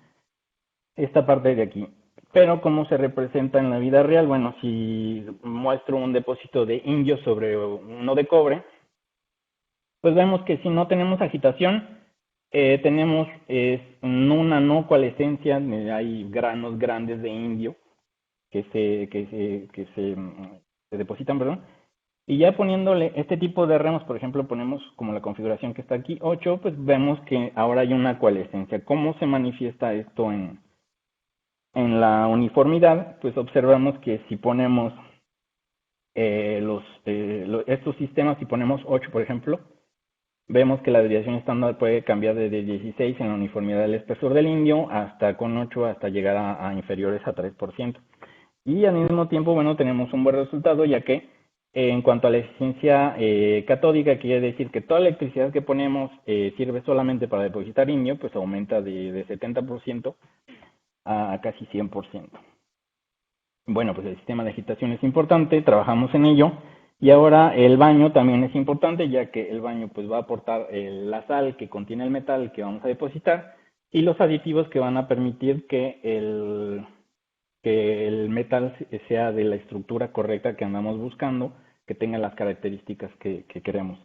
esta parte de aquí. pero ¿cómo se representa en la vida real? Bueno, si muestro un depósito de indio sobre uno de cobre, pues vemos que si no tenemos agitación, tenemos una no coalescencia, hay granos grandes de indio que se depositan, perdón, y ya poniéndole este tipo de remos, por ejemplo, ponemos como la configuración que está aquí, 8, pues vemos que ahora hay una coalescencia. ¿Cómo se manifiesta esto en la uniformidad? Pues observamos que si ponemos estos sistemas, si ponemos 8, por ejemplo, vemos que la desviación estándar puede cambiar desde 16 en la uniformidad del espesor del indio hasta con 8 hasta llegar a inferiores a 3%. Y al mismo tiempo, bueno, tenemos un buen resultado, ya que en cuanto a la eficiencia catódica, quiere decir que toda la electricidad que ponemos sirve solamente para depositar indio, pues aumenta de 70% a casi 100%. Bueno, pues el sistema de agitación es importante, trabajamos en ello. Y ahora el baño también es importante, ya que el baño pues va a aportar la sal que contiene el metal que vamos a depositar y los aditivos que van a permitir que el metal sea de la estructura correcta que andamos buscando, que tenga las características que queremos.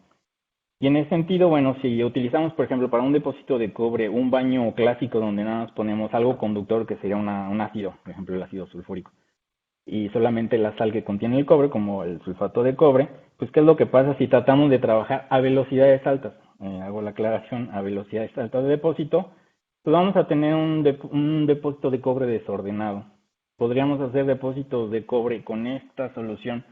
Y en ese sentido, bueno, si utilizamos, por ejemplo, para un depósito de cobre, un baño clásico donde nada más ponemos algo conductor, que sería un ácido, por ejemplo, el ácido sulfúrico, y solamente la sal que contiene el cobre, como el sulfato de cobre, pues ¿qué es lo que pasa si tratamos de trabajar a velocidades altas? Hago la aclaración, a velocidades altas de depósito, pues vamos a tener un depósito de cobre desordenado. Podríamos hacer depósitos de cobre con esta solución,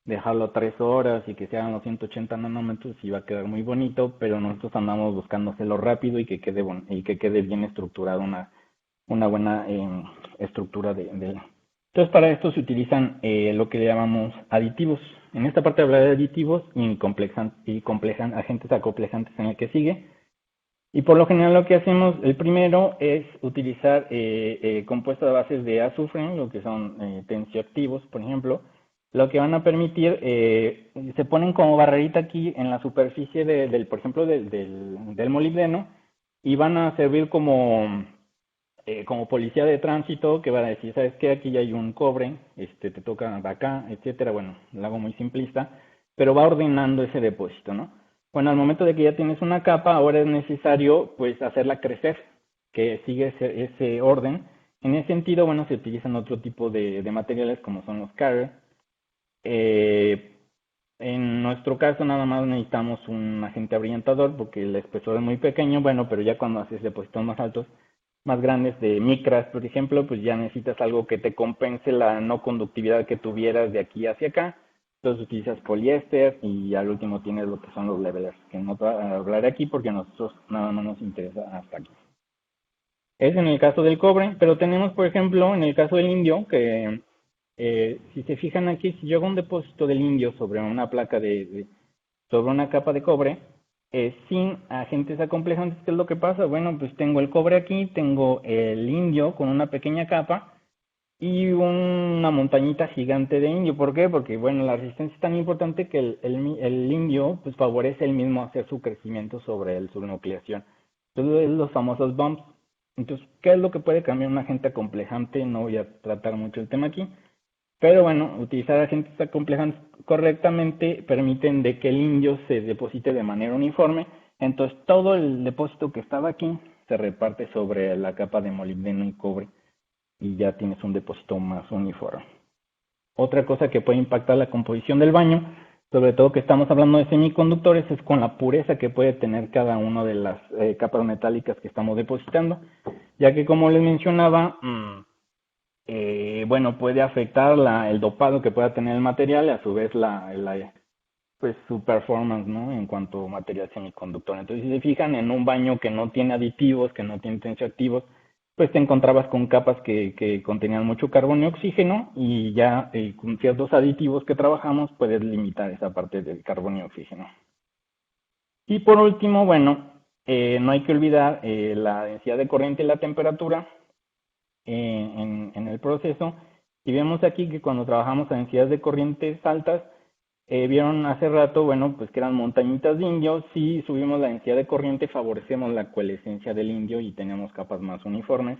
dejarlo 3 horas y que se hagan los 180 nanómetros y va a quedar muy bonito, pero nosotros andamos buscando hacerlo rápido y que quede bien estructurado, una buena estructura de Entonces, para esto se utilizan lo que le llamamos aditivos. En esta parte hablaré de aditivos y agentes acoplejantes en el que sigue. Y por lo general lo que hacemos, el primero es utilizar compuestos de bases de azufre, lo que son tensioactivos, por ejemplo, lo que van a permitir, se ponen como barrerita aquí en la superficie por ejemplo, del molibdeno y van a servir como policía de tránsito que va a decir, ¿sabes qué? Aquí ya hay un cobre, te toca de acá, etcétera. Bueno, lo hago muy simplista, pero va ordenando ese depósito, ¿no? Bueno, al momento de que ya tienes una capa, ahora es necesario, pues, hacerla crecer, que sigue ese orden. En ese sentido, bueno, se utilizan otro tipo de materiales como son los carrier. En nuestro caso, nada más necesitamos un agente abrillantador porque el espesor es muy pequeño, bueno, pero ya cuando haces depósitos más altos, más grandes de micras, por ejemplo, pues ya necesitas algo que te compense la no conductividad que tuvieras de aquí hacia acá. Entonces utilizas poliéster y al último tienes lo que son los levelers, que no te voy a hablar aquí porque a nosotros nada más nos interesa hasta aquí. Es en el caso del cobre, pero tenemos, por ejemplo, en el caso del indio, que si se fijan aquí, si yo hago un depósito del indio sobre una placa sobre una capa de cobre, sin agentes acomplejantes, ¿qué es lo que pasa? Bueno, pues tengo el cobre aquí, tengo el indio con una pequeña capa y una montañita gigante de indio. ¿Por qué? Porque, bueno, la resistencia es tan importante que el indio pues favorece el mismo hacer su crecimiento sobre su nucleación. Entonces, los famosos bumps. Entonces, ¿qué es lo que puede cambiar un agente acomplejante? No voy a tratar mucho el tema aquí. Pero bueno, utilizar agentes acomplejantes correctamente permiten de que el indio se deposite de manera uniforme. Entonces todo el depósito que estaba aquí se reparte sobre la capa de molibdeno y cobre y ya tienes un depósito más uniforme. Otra cosa que puede impactar la composición del baño, sobre todo que estamos hablando de semiconductores, es con la pureza que puede tener cada una de las capas metálicas que estamos depositando, ya que como les mencionaba, bueno, puede afectar el dopado que pueda tener el material y a su vez pues su performance, ¿no? En cuanto a material semiconductor. Entonces, si se fijan en un baño que no tiene aditivos, que no tiene tensioactivos, pues te encontrabas con capas que contenían mucho carbono y oxígeno y ya con ciertos aditivos que trabajamos puedes limitar esa parte del carbono y oxígeno. Y por último, bueno, no hay que olvidar la densidad de corriente y la temperatura en el proceso. Y vemos aquí que cuando trabajamos a densidades de corrientes altas, vieron hace rato, bueno, pues que eran montañitas de indio. Si subimos la densidad de corriente, favorecemos la coalescencia del indio y tenemos capas más uniformes.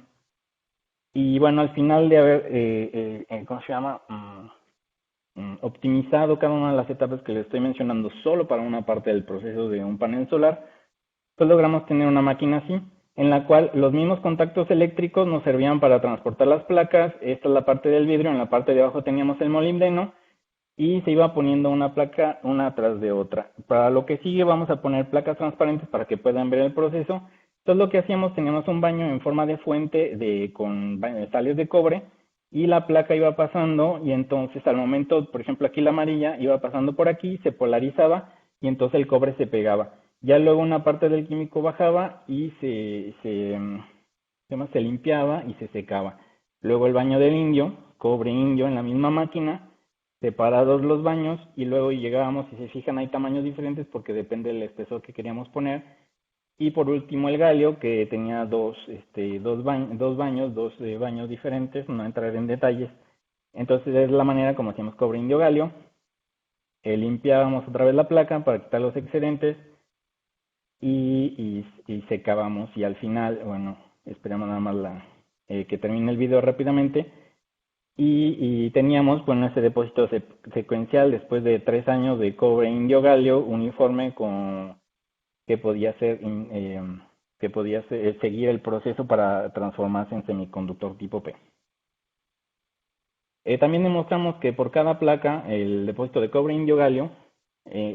Y bueno, al final de haber, ¿cómo se llama? Optimizado cada una de las etapas que les estoy mencionando solo para una parte del proceso de un panel solar, pues logramos tener una máquina así, en la cual los mismos contactos eléctricos nos servían para transportar las placas. Esta es la parte del vidrio, en la parte de abajo teníamos el molibdeno y se iba poniendo una placa una atrás de otra. Para lo que sigue vamos a poner placas transparentes para que puedan ver el proceso. Entonces lo que hacíamos, teníamos un baño en forma de fuente con sales de cobre y la placa iba pasando y entonces al momento, por ejemplo aquí la amarilla iba pasando por aquí, se polarizaba y entonces el cobre se pegaba. Ya luego una parte del químico bajaba y se limpiaba y se secaba. Luego el baño del indio, cobre indio en la misma máquina, separados los baños y luego llegábamos, si se fijan hay tamaños diferentes porque depende del espesor que queríamos poner. Y por último el galio que tenía dos baños diferentes, no entraré en detalles. Entonces es la manera como hacíamos cobre indio galio. Limpiábamos otra vez la placa para quitar los excedentes y secábamos y al final, bueno, esperamos nada más que termine el video rápidamente y teníamos, bueno, ese depósito secuencial después de 3 años de cobre indio galio uniforme que podía ser seguir el proceso para transformarse en semiconductor tipo P. También demostramos que por cada placa el depósito de cobre indio galio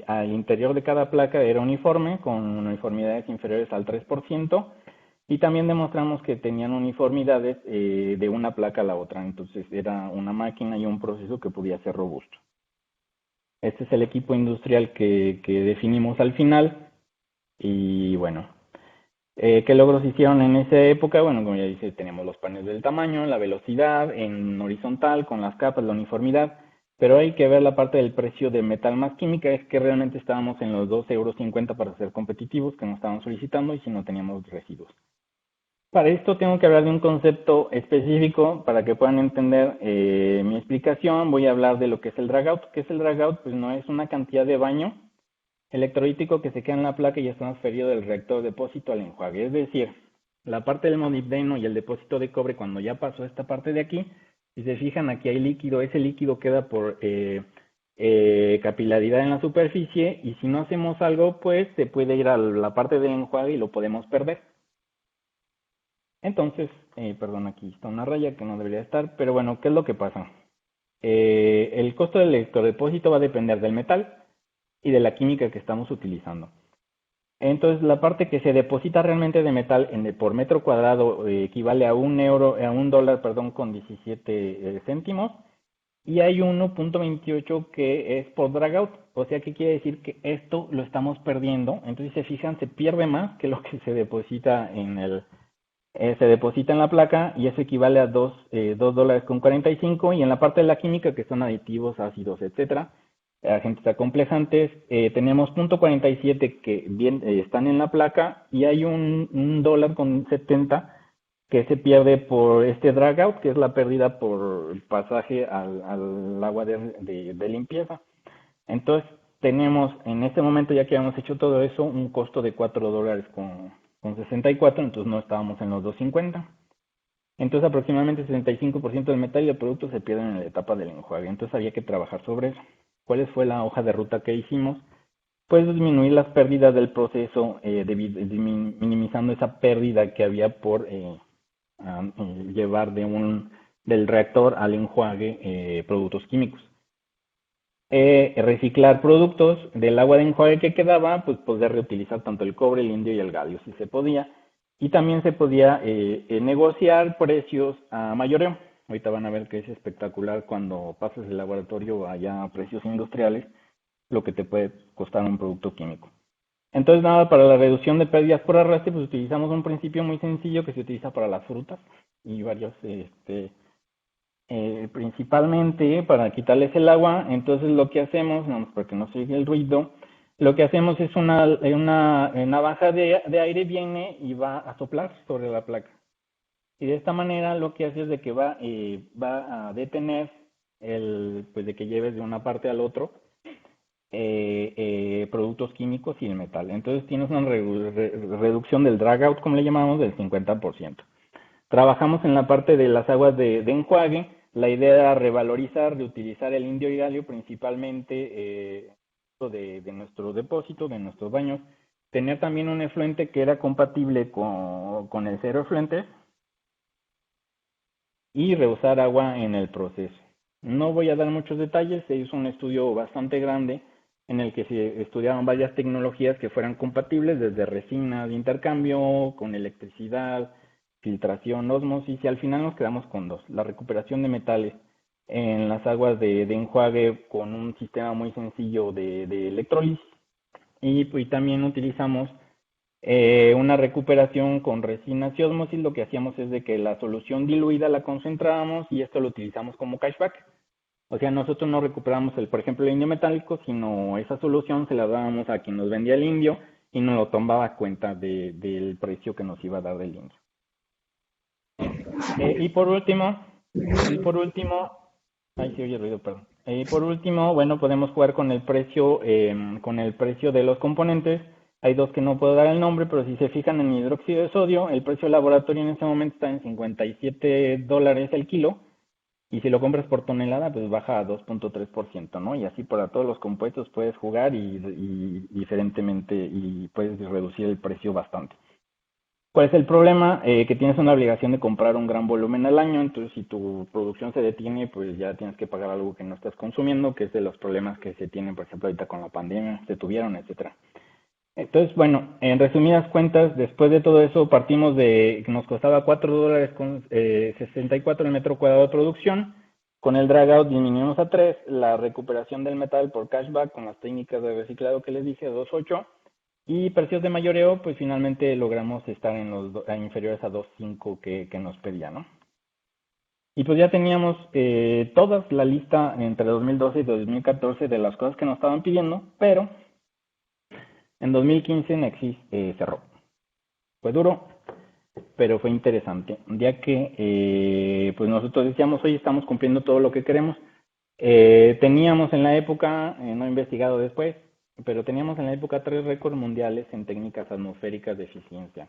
al interior de cada placa era uniforme con uniformidades inferiores al 3%. Y también demostramos que tenían uniformidades de una placa a la otra, entonces era una máquina y un proceso que podía ser robusto. Este es el equipo industrial que definimos al final y bueno, ¿qué logros hicieron en esa época? Bueno, como ya dice, tenemos los paneles del tamaño, la velocidad en horizontal con las capas, la uniformidad, pero hay que ver la parte del precio de metal más química, es que realmente estábamos en los 2,50 € para ser competitivos que nos estaban solicitando y si no teníamos residuos. Para esto tengo que hablar de un concepto específico para que puedan entender mi explicación. Voy a hablar de lo que es el drag out. ¿Qué es el drag out? Pues no es una cantidad de baño electrolítico que se queda en la placa y es transferido del reactor depósito al enjuague. Es decir, la parte del molibdeno y el depósito de cobre, cuando ya pasó esta parte de aquí, si se fijan aquí hay líquido, ese líquido queda por capilaridad en la superficie y si no hacemos algo, pues se puede ir a la parte del enjuague y lo podemos perder. Entonces, perdón, aquí está una raya que no debería estar, pero bueno, ¿qué es lo que pasa? El costo del electrodepósito va a depender del metal y de la química que estamos utilizando. Entonces, la parte que se deposita realmente de metal por metro cuadrado equivale a $1, perdón, con 17 céntimos, y hay 1,28 que es por drag out, o sea que quiere decir que esto lo estamos perdiendo. Entonces, si se fijan, se pierde más que lo que se deposita se deposita en la placa y eso equivale a $2,45 y en la parte de la química que son aditivos, ácidos, etcétera, agentes acomplejantes, tenemos 0,47 que bien están en la placa y hay un $1,70 que se pierde por este drag out, que es la pérdida por el pasaje al agua de limpieza. Entonces tenemos en este momento, ya que hemos hecho todo eso, un costo de $4 con 64, entonces no estábamos en los 2.50. Entonces aproximadamente 65% del metal y el producto se pierden en la etapa del enjuague. Entonces había que trabajar sobre eso. ¿Cuál fue la hoja de ruta que hicimos? Pues disminuir las pérdidas del proceso, minimizando esa pérdida que había por llevar del reactor al enjuague productos químicos. Reciclar productos del agua de enjuague que quedaba, pues poder reutilizar tanto el cobre, el indio y el galio si se podía. Y también se podía negociar precios a mayoreo. Ahorita van a ver que es espectacular cuando pasas el laboratorio allá a precios industriales, lo que te puede costar un producto químico. Entonces, nada, para la reducción de pérdidas por arrastre, pues utilizamos un principio muy sencillo que se utiliza para las frutas y varios principalmente para quitarles el agua. Entonces lo que hacemos, para que no se oiga el ruido, lo que hacemos es una navaja de aire viene y va a soplar sobre la placa. Y de esta manera lo que hace es de que va a detener pues de que lleves de una parte al otro productos químicos y el metal. Entonces tienes una reducción del drag out, como le llamamos, del 50%. Trabajamos en la parte de las aguas de enjuague. La idea era revalorizar, de utilizar el indio Idalio principalmente de nuestro depósito, de nuestros baños. Tener también un efluente que era compatible con el cero efluentes y reusar agua en el proceso. No voy a dar muchos detalles, se hizo un estudio bastante grande en el que se estudiaron varias tecnologías que fueran compatibles, desde resina de intercambio, con electricidad, filtración, ósmosis, y al final nos quedamos con dos: la recuperación de metales en las aguas de enjuague con un sistema muy sencillo de electrólisis, y también utilizamos una recuperación con resinas y ósmosis. Lo que hacíamos es de que la solución diluida la concentrábamos y esto lo utilizamos como cashback. O sea, nosotros no recuperamos por ejemplo, el indio metálico, sino esa solución se la dábamos a quien nos vendía el indio y nos lo tomaba a cuenta del precio que nos iba a dar el indio. Y por último, ay, sí oye ruido, perdón. Y por último, bueno, podemos jugar con el precio de los componentes. Hay dos que no puedo dar el nombre, pero si se fijan en hidróxido de sodio, el precio de laboratorio en este momento está en $57 el kilo. Y si lo compras por tonelada, pues baja a 2.3%, ¿no? Y así para todos los compuestos puedes jugar y diferentemente, y puedes reducir el precio bastante. ¿Cuál es el problema? Que tienes una obligación de comprar un gran volumen al año. Entonces si tu producción se detiene, pues ya tienes que pagar algo que no estás consumiendo, que es de los problemas que se tienen, por ejemplo, ahorita con la pandemia, se tuvieron, etcétera. Entonces, bueno, en resumidas cuentas, después de todo eso, partimos de que nos costaba $4 con 64 el metro cuadrado de producción. Con el drag out disminuimos a 3, la recuperación del metal por cashback con las técnicas de reciclado que les dije, 2.8, y precios de mayoreo, pues finalmente logramos estar en los inferiores a 2.5 que nos pedían, ¿no? Y pues ya teníamos toda la lista entre 2012 y 2014 de las cosas que nos estaban pidiendo, pero en 2015 Nexis cerró. Fue duro, pero fue interesante, ya que pues nosotros decíamos, oye, estamos cumpliendo todo lo que queremos. Teníamos en la época, no he investigado después, pero teníamos en la época 3 récords mundiales en técnicas atmosféricas de eficiencia,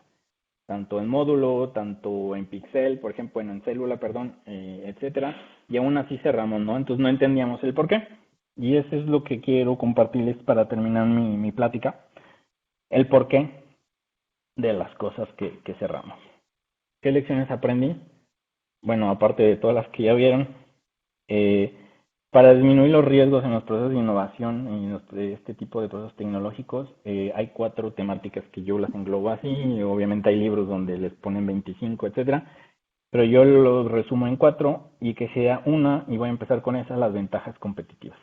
tanto en módulo, tanto en pixel, por ejemplo, en célula, perdón, etcétera, y aún así cerramos, ¿no? Entonces no entendíamos el por qué, y eso es lo que quiero compartirles para terminar mi plática, el porqué de las cosas que cerramos. ¿Qué lecciones aprendí? Bueno, aparte de todas las que ya vieron, para disminuir los riesgos en los procesos de innovación en este tipo de procesos tecnológicos, hay 4 temáticas que yo las englobo así, y obviamente hay libros donde les ponen 25, etcétera, pero yo los resumo en 4, y que sea una, y voy a empezar con esa, las ventajas competitivas.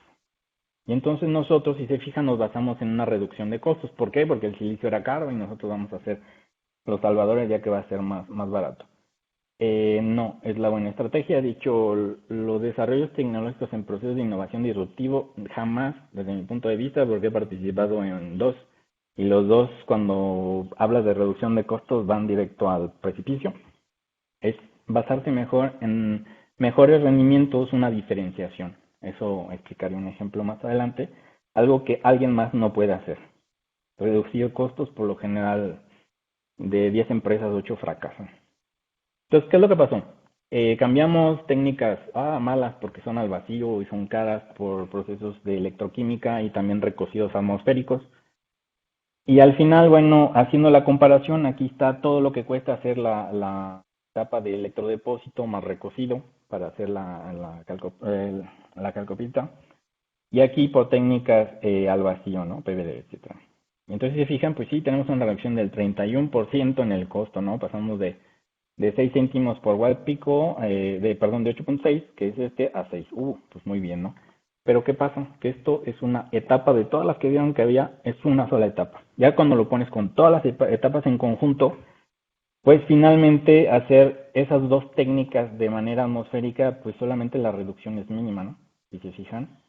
Y entonces nosotros, si se fijan, nos basamos en una reducción de costos. ¿Por qué? Porque el silicio era caro y nosotros vamos a hacer los salvadores ya que va a ser más barato. No, es la buena estrategia. Dicho, los desarrollos tecnológicos en procesos de innovación disruptivo, jamás, desde mi punto de vista, porque he participado en 2, y los 2, cuando hablas de reducción de costos, van directo al precipicio. Es basarse mejor en mejores rendimientos, una diferenciación. Eso explicaré un ejemplo más adelante. Algo que alguien más no puede hacer. Reducir costos, por lo general, de 10 empresas, 8 fracasan. Entonces, ¿qué es lo que pasó? Cambiamos técnicas malas porque son al vacío y son caras por procesos de electroquímica y también recocidos atmosféricos. Y al final, bueno, haciendo la comparación, aquí está todo lo que cuesta hacer la etapa de electrodepósito más recocido para hacer la calcopita. Y aquí por técnicas al vacío, ¿no? PVD, etcétera. Y entonces, si se fijan, pues sí, tenemos una reducción del 31% en el costo, ¿no? Pasamos de 6 céntimos por watt pico, de 8.6, que es a 6. Pues muy bien, ¿no? Pero ¿qué pasa? Que esto es una etapa de todas las que vieron que había, es una sola etapa. Ya cuando lo pones con todas las etapas en conjunto, pues finalmente hacer esas 2 técnicas de manera atmosférica, pues solamente la reducción es mínima, ¿no? Si se fijan,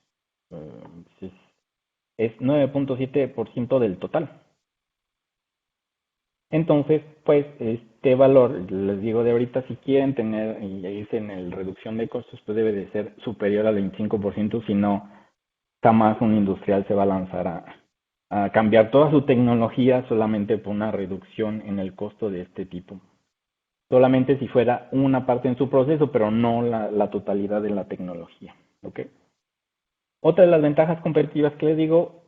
es 9.7% del total. Entonces, pues este valor, les digo de ahorita, si quieren tener y irse en el reducción de costos, pues debe de ser superior al 25%, si no, jamás un industrial se va a lanzar a cambiar toda su tecnología solamente por una reducción en el costo de este tipo. solamente si fuera una parte en su proceso, pero no la totalidad de la tecnología. ¿Ok? Otra de las ventajas competitivas que les digo,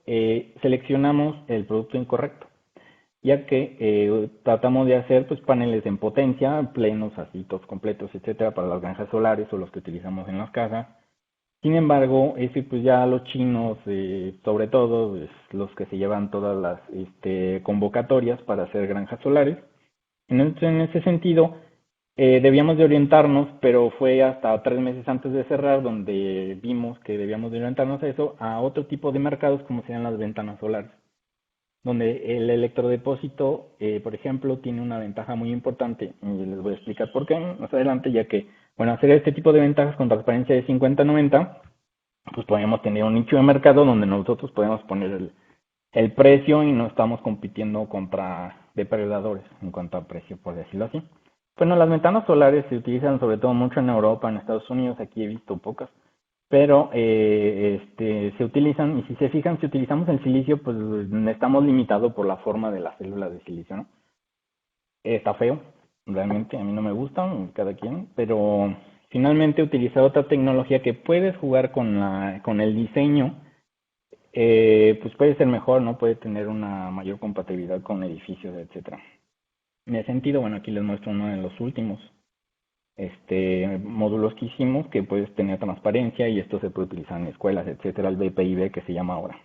seleccionamos el producto incorrecto, ya que tratamos de hacer pues paneles en potencia, plenos, así, todos completos, etcétera, para las granjas solares o los que utilizamos en las casas. Sin embargo, ese pues ya los chinos, sobre todo, pues, los que se llevan todas las convocatorias para hacer granjas solares. En ese sentido, debíamos de orientarnos, pero fue hasta 3 meses antes de cerrar donde vimos que debíamos de orientarnos a eso, a otro tipo de mercados como serían las ventanas solares, donde el electrodepósito, por ejemplo, tiene una ventaja muy importante, y les voy a explicar por qué más adelante, ya que, bueno, hacer este tipo de ventajas con transparencia de 50-90, pues podemos tener un nicho de mercado donde nosotros podemos poner el precio y no estamos compitiendo contra depredadores en cuanto a precio, por decirlo así. Bueno, las ventanas solares se utilizan sobre todo mucho en Europa, en Estados Unidos, aquí he visto pocas, pero se utilizan, y si se fijan, si utilizamos el silicio, pues estamos limitados por la forma de las células de silicio, ¿no? Está feo, realmente, a mí no me gusta, cada quien, pero finalmente utilizar otra tecnología que puedes jugar con el diseño, pues puede ser mejor, ¿no? Puede tener una mayor compatibilidad con edificios, etcétera. En ese sentido, bueno, aquí les muestro uno de los últimos módulos que hicimos, que puedes tener transparencia y esto se puede utilizar en escuelas, etcétera, el BPIB que se llama ahora.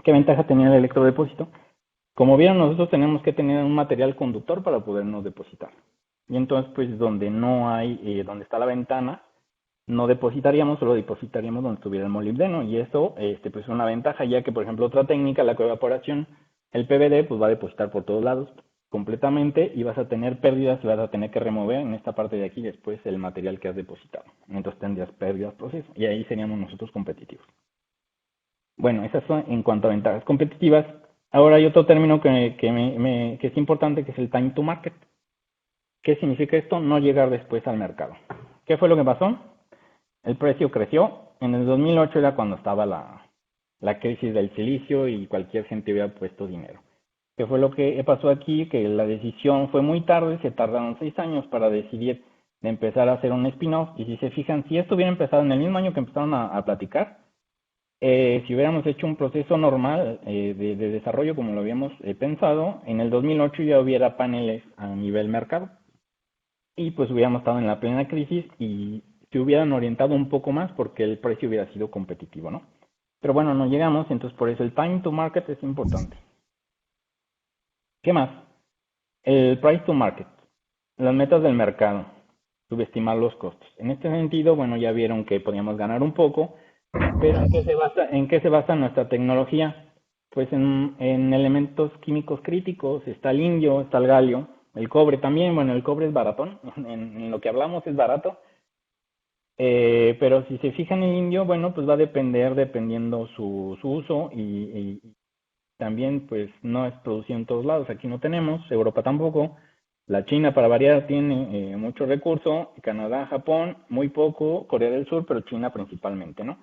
¿Qué ventaja tenía el electrodepósito? Como vieron, nosotros tenemos que tener un material conductor para podernos depositar. Y entonces, pues, donde no hay, donde está la ventana, no depositaríamos, solo depositaríamos donde estuviera el molibdeno. Y eso, pues, es una ventaja, ya que, por ejemplo, otra técnica, la coevaporación, el PVD, pues, va a depositar por todos lados completamente y vas a tener pérdidas y vas a tener que remover en esta parte de aquí después el material que has depositado. Entonces tendrías pérdidas proceso y ahí seríamos nosotros competitivos. Bueno, esas son en cuanto a ventajas competitivas. Ahora hay otro término que es importante, que es el time to market. ¿Qué significa esto? No llegar después al mercado. ¿Qué fue lo que pasó? El precio creció. En el 2008 era cuando estaba la crisis del silicio y cualquier gente hubiera puesto dinero. ¿Qué fue lo que pasó aquí? Que la decisión fue muy tarde, se tardaron 6 años para decidir de empezar a hacer un spin-off. Y si se fijan, si esto hubiera empezado en el mismo año que empezaron a platicar, si hubiéramos hecho un proceso normal de desarrollo como lo habíamos pensado, en el 2008 ya hubiera paneles a nivel mercado. Y pues hubiéramos estado en la plena crisis y se hubieran orientado un poco más porque el precio hubiera sido competitivo, ¿no? Pero bueno, no llegamos, entonces por eso el time to market es importante. ¿Qué más? El price to market, las metas del mercado, subestimar los costos. En este sentido, bueno, ya vieron que podíamos ganar un poco, pero ¿en qué se basa nuestra tecnología? Pues en elementos químicos críticos, está el indio, está el galio, el cobre también, bueno, el cobre es baratón, en lo que hablamos es barato, pero si se fijan en el indio, bueno, pues va a depender dependiendo su uso y también pues no es producido en todos lados, aquí no tenemos, Europa tampoco, la China para variar tiene mucho recurso, Canadá, Japón, muy poco, Corea del Sur, pero China principalmente, ¿no?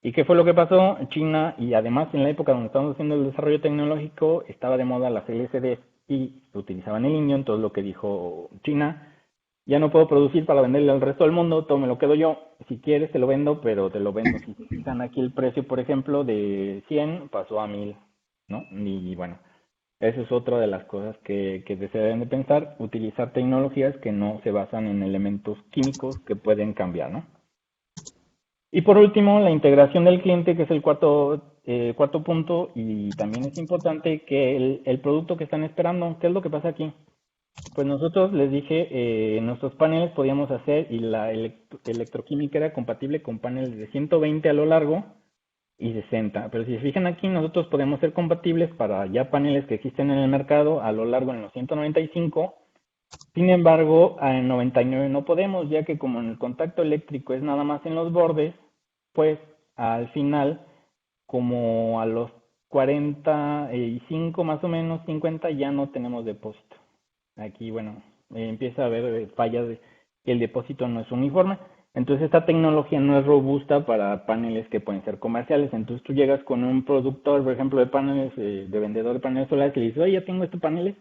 ¿Y qué fue lo que pasó? China, y además en la época donde estábamos haciendo el desarrollo tecnológico, estaba de moda las LCDs y se utilizaban el indio, entonces lo que dijo China, ya no puedo producir para venderle al resto del mundo, todo me lo quedo yo, si quieres te lo vendo, pero te lo vendo. Si se fijan aquí el precio, por ejemplo, de 100 pasó a 1000, ¿no? Y bueno, eso es otra de las cosas que se deben de pensar, utilizar tecnologías que no se basan en elementos químicos que pueden cambiar, ¿no? Y por último, la integración del cliente, que es el cuarto punto, y también es importante que el producto que están esperando, ¿qué es lo que pasa aquí? Pues nosotros les dije, nuestros paneles podíamos hacer y la electroquímica era compatible con paneles de 120 a lo largo y 60. Pero si se fijan aquí, nosotros podemos ser compatibles para ya paneles que existen en el mercado a lo largo en los 195. Sin embargo, en 99 no podemos, ya que como en el contacto eléctrico es nada más en los bordes, pues al final, como a los 45 más o menos, 50, ya no tenemos depósito. Aquí, bueno, empieza a haber fallas de que el depósito no es uniforme. Entonces, esta tecnología no es robusta para paneles que pueden ser comerciales. Entonces, tú llegas con un productor, por ejemplo, de paneles, de vendedor de paneles solares, y le dices, oye, ya tengo estos paneles,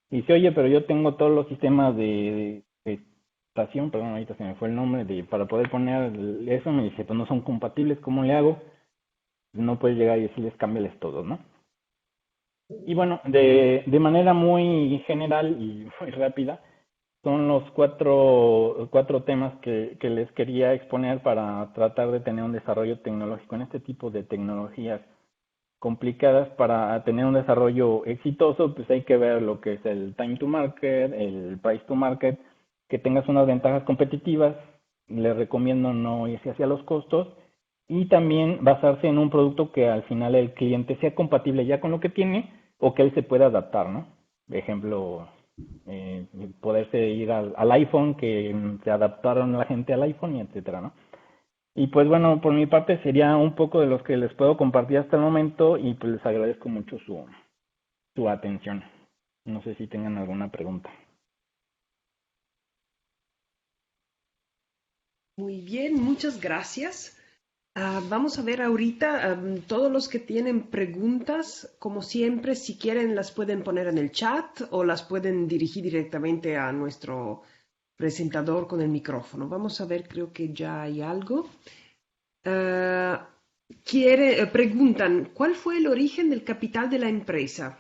Y dice, oye, pero yo tengo todos los sistemas de estación, perdón, ahorita se me fue el nombre, para poder poner eso. Me dice, pues no son compatibles, ¿cómo le hago? No puedes llegar y decirles, cámbiales todos, ¿no? Y bueno, de manera muy general y muy rápida, son los cuatro temas que les quería exponer para tratar de tener un desarrollo tecnológico en este tipo de tecnologías complicadas. Para tener un desarrollo exitoso, pues hay que ver lo que es el time to market, el price to market, que tengas unas ventajas competitivas. Les recomiendo no irse hacia los costos y también basarse en un producto que al final el cliente sea compatible ya con lo que tiene o que él se pueda adaptar, ¿no? De ejemplo, eh, poderse ir al iPhone, que se adaptaron la gente al iPhone y etcétera, ¿no? Y pues bueno, por mi parte sería un poco de los que les puedo compartir hasta el momento y pues les agradezco mucho su atención. No sé si tengan alguna pregunta. Muy bien, muchas gracias. Vamos a ver ahorita, todos los que tienen preguntas, como siempre, si quieren las pueden poner en el chat o las pueden dirigir directamente a nuestro presentador con el micrófono. Vamos a ver, creo que ya hay algo. Ah, preguntan, ¿cuál fue el origen del capital de la empresa?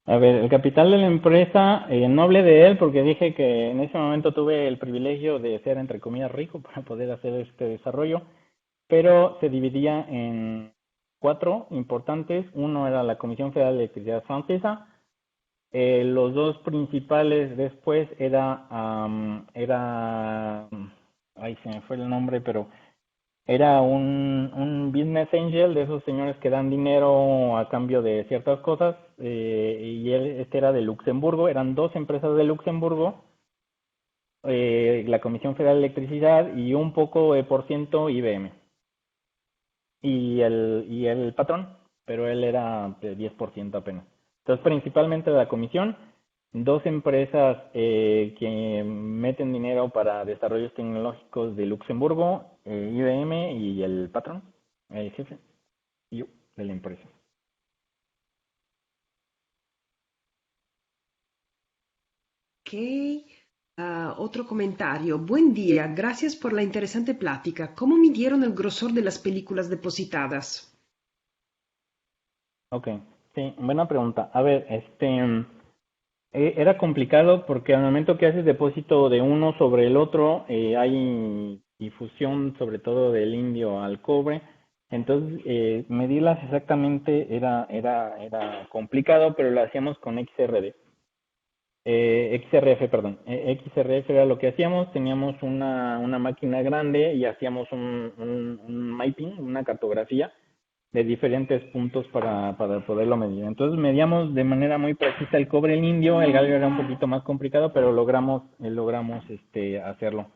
A ver, el capital de la empresa, no hablé de él porque dije que en ese momento tuve el privilegio de ser, entre comillas, rico para poder hacer este desarrollo, pero se dividía en cuatro importantes. Uno era la Comisión Federal de Electricidad Francesa. Los dos principales después ay, se me fue el nombre, pero era un business angel, de esos señores que dan dinero a cambio de ciertas cosas, y este era de Luxemburgo. Eran dos empresas de Luxemburgo, la Comisión Federal de Electricidad y un poco de por ciento IBM. Y el patrón, pero él era de 10% apenas. Entonces, principalmente la comisión, dos empresas que meten dinero para desarrollos tecnológicos de Luxemburgo, IBM y el patrón, el jefe, yo, de la empresa. Ok. Otro comentario. Buen día, gracias por la interesante plática. ¿Cómo midieron el grosor de las películas depositadas? Ok, sí, buena pregunta. A ver, era complicado porque al momento que haces depósito de uno sobre el otro, hay difusión sobre todo del indio al cobre. Entonces, medirlas exactamente era complicado, pero lo hacíamos con XRD. XRF, perdón. XRF era lo que hacíamos. Teníamos una máquina grande y hacíamos un mapping, una cartografía de diferentes puntos para poderlo medir. Entonces medíamos de manera muy precisa el cobre, el indio. El galio era un poquito más complicado, pero logramos hacerlo.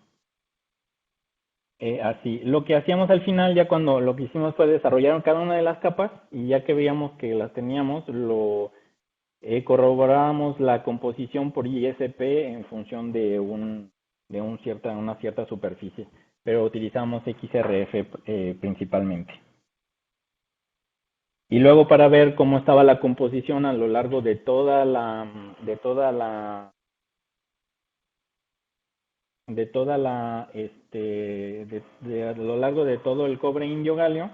Así, lo que hacíamos al final, ya cuando lo que hicimos fue desarrollar cada una de las capas, y ya que veíamos que las teníamos, corroborábamos la composición por ISP en función una cierta superficie, pero utilizamos XRF principalmente. Y luego para ver cómo estaba la composición a lo largo de toda la, a lo largo de todo el cobre indio galio,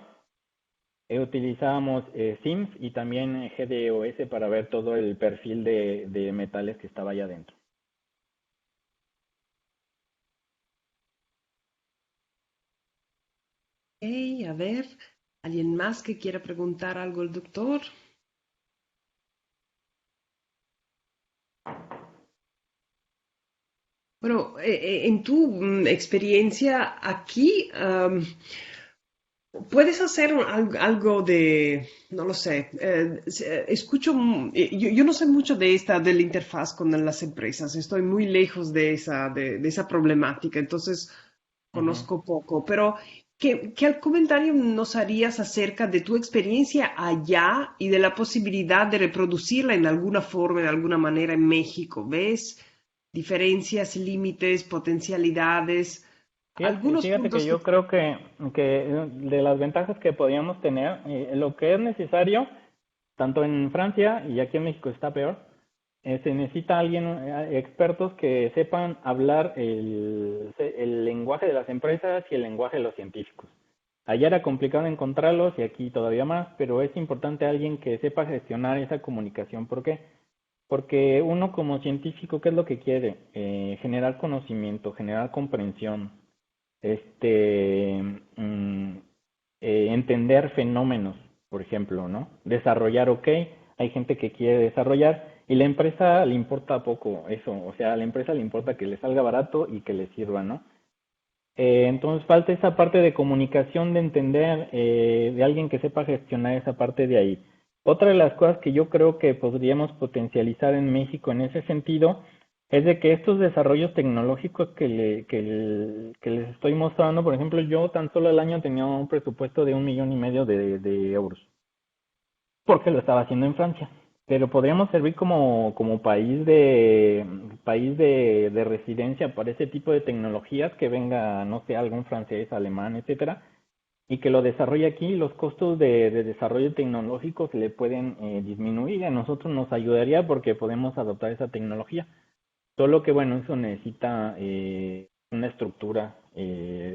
utilizábamos SIMS y también GDOS para ver todo el perfil de metales que estaba allá adentro. Ok, a ver, ¿alguien más que quiera preguntar algo al doctor? Bueno, en tu experiencia aquí, ¿puedes hacer algo de, no lo sé, escucho, yo no sé mucho de la interfaz con las empresas, estoy muy lejos de esa problemática, entonces Ujú. conozco poco, pero ¿qué comentario nos harías acerca de tu experiencia allá y de la posibilidad de reproducirla en alguna forma, de alguna manera en México? ¿Ves diferencias, límites, potencialidades? Algunos Fíjate que puntos que... yo creo que de las ventajas que podíamos tener, lo que es necesario, tanto en Francia y aquí en México está peor, Se necesita alguien, expertos que sepan hablar el lenguaje de las empresas y el lenguaje de los científicos. Allá era complicado encontrarlos y aquí todavía más, pero es importante alguien que sepa gestionar esa comunicación. ¿Por qué? Porque uno como científico, ¿qué es lo que quiere? Generar conocimiento, generar comprensión, este, mm, entender fenómenos, por ejemplo, ¿no? Desarrollar, ok, hay gente que quiere desarrollar y la empresa le importa poco eso, o sea, a la empresa le importa que le salga barato y que le sirva, ¿no? Entonces falta esa parte de comunicación, de entender, de alguien que sepa gestionar esa parte de ahí. Otra de las cosas que yo creo que podríamos potencializar en México en ese sentido es de que estos desarrollos tecnológicos que les estoy mostrando, por ejemplo, yo tan solo el año tenía un presupuesto de 1,5 millones de euros porque lo estaba haciendo en Francia. Pero podríamos servir como país de residencia para ese tipo de tecnologías que venga, no sé, algún francés, alemán, etcétera, y que lo desarrolle aquí. Los costos de desarrollo tecnológico se le pueden disminuir. A nosotros nos ayudaría porque podemos adoptar esa tecnología. Solo que, bueno, eso necesita una estructura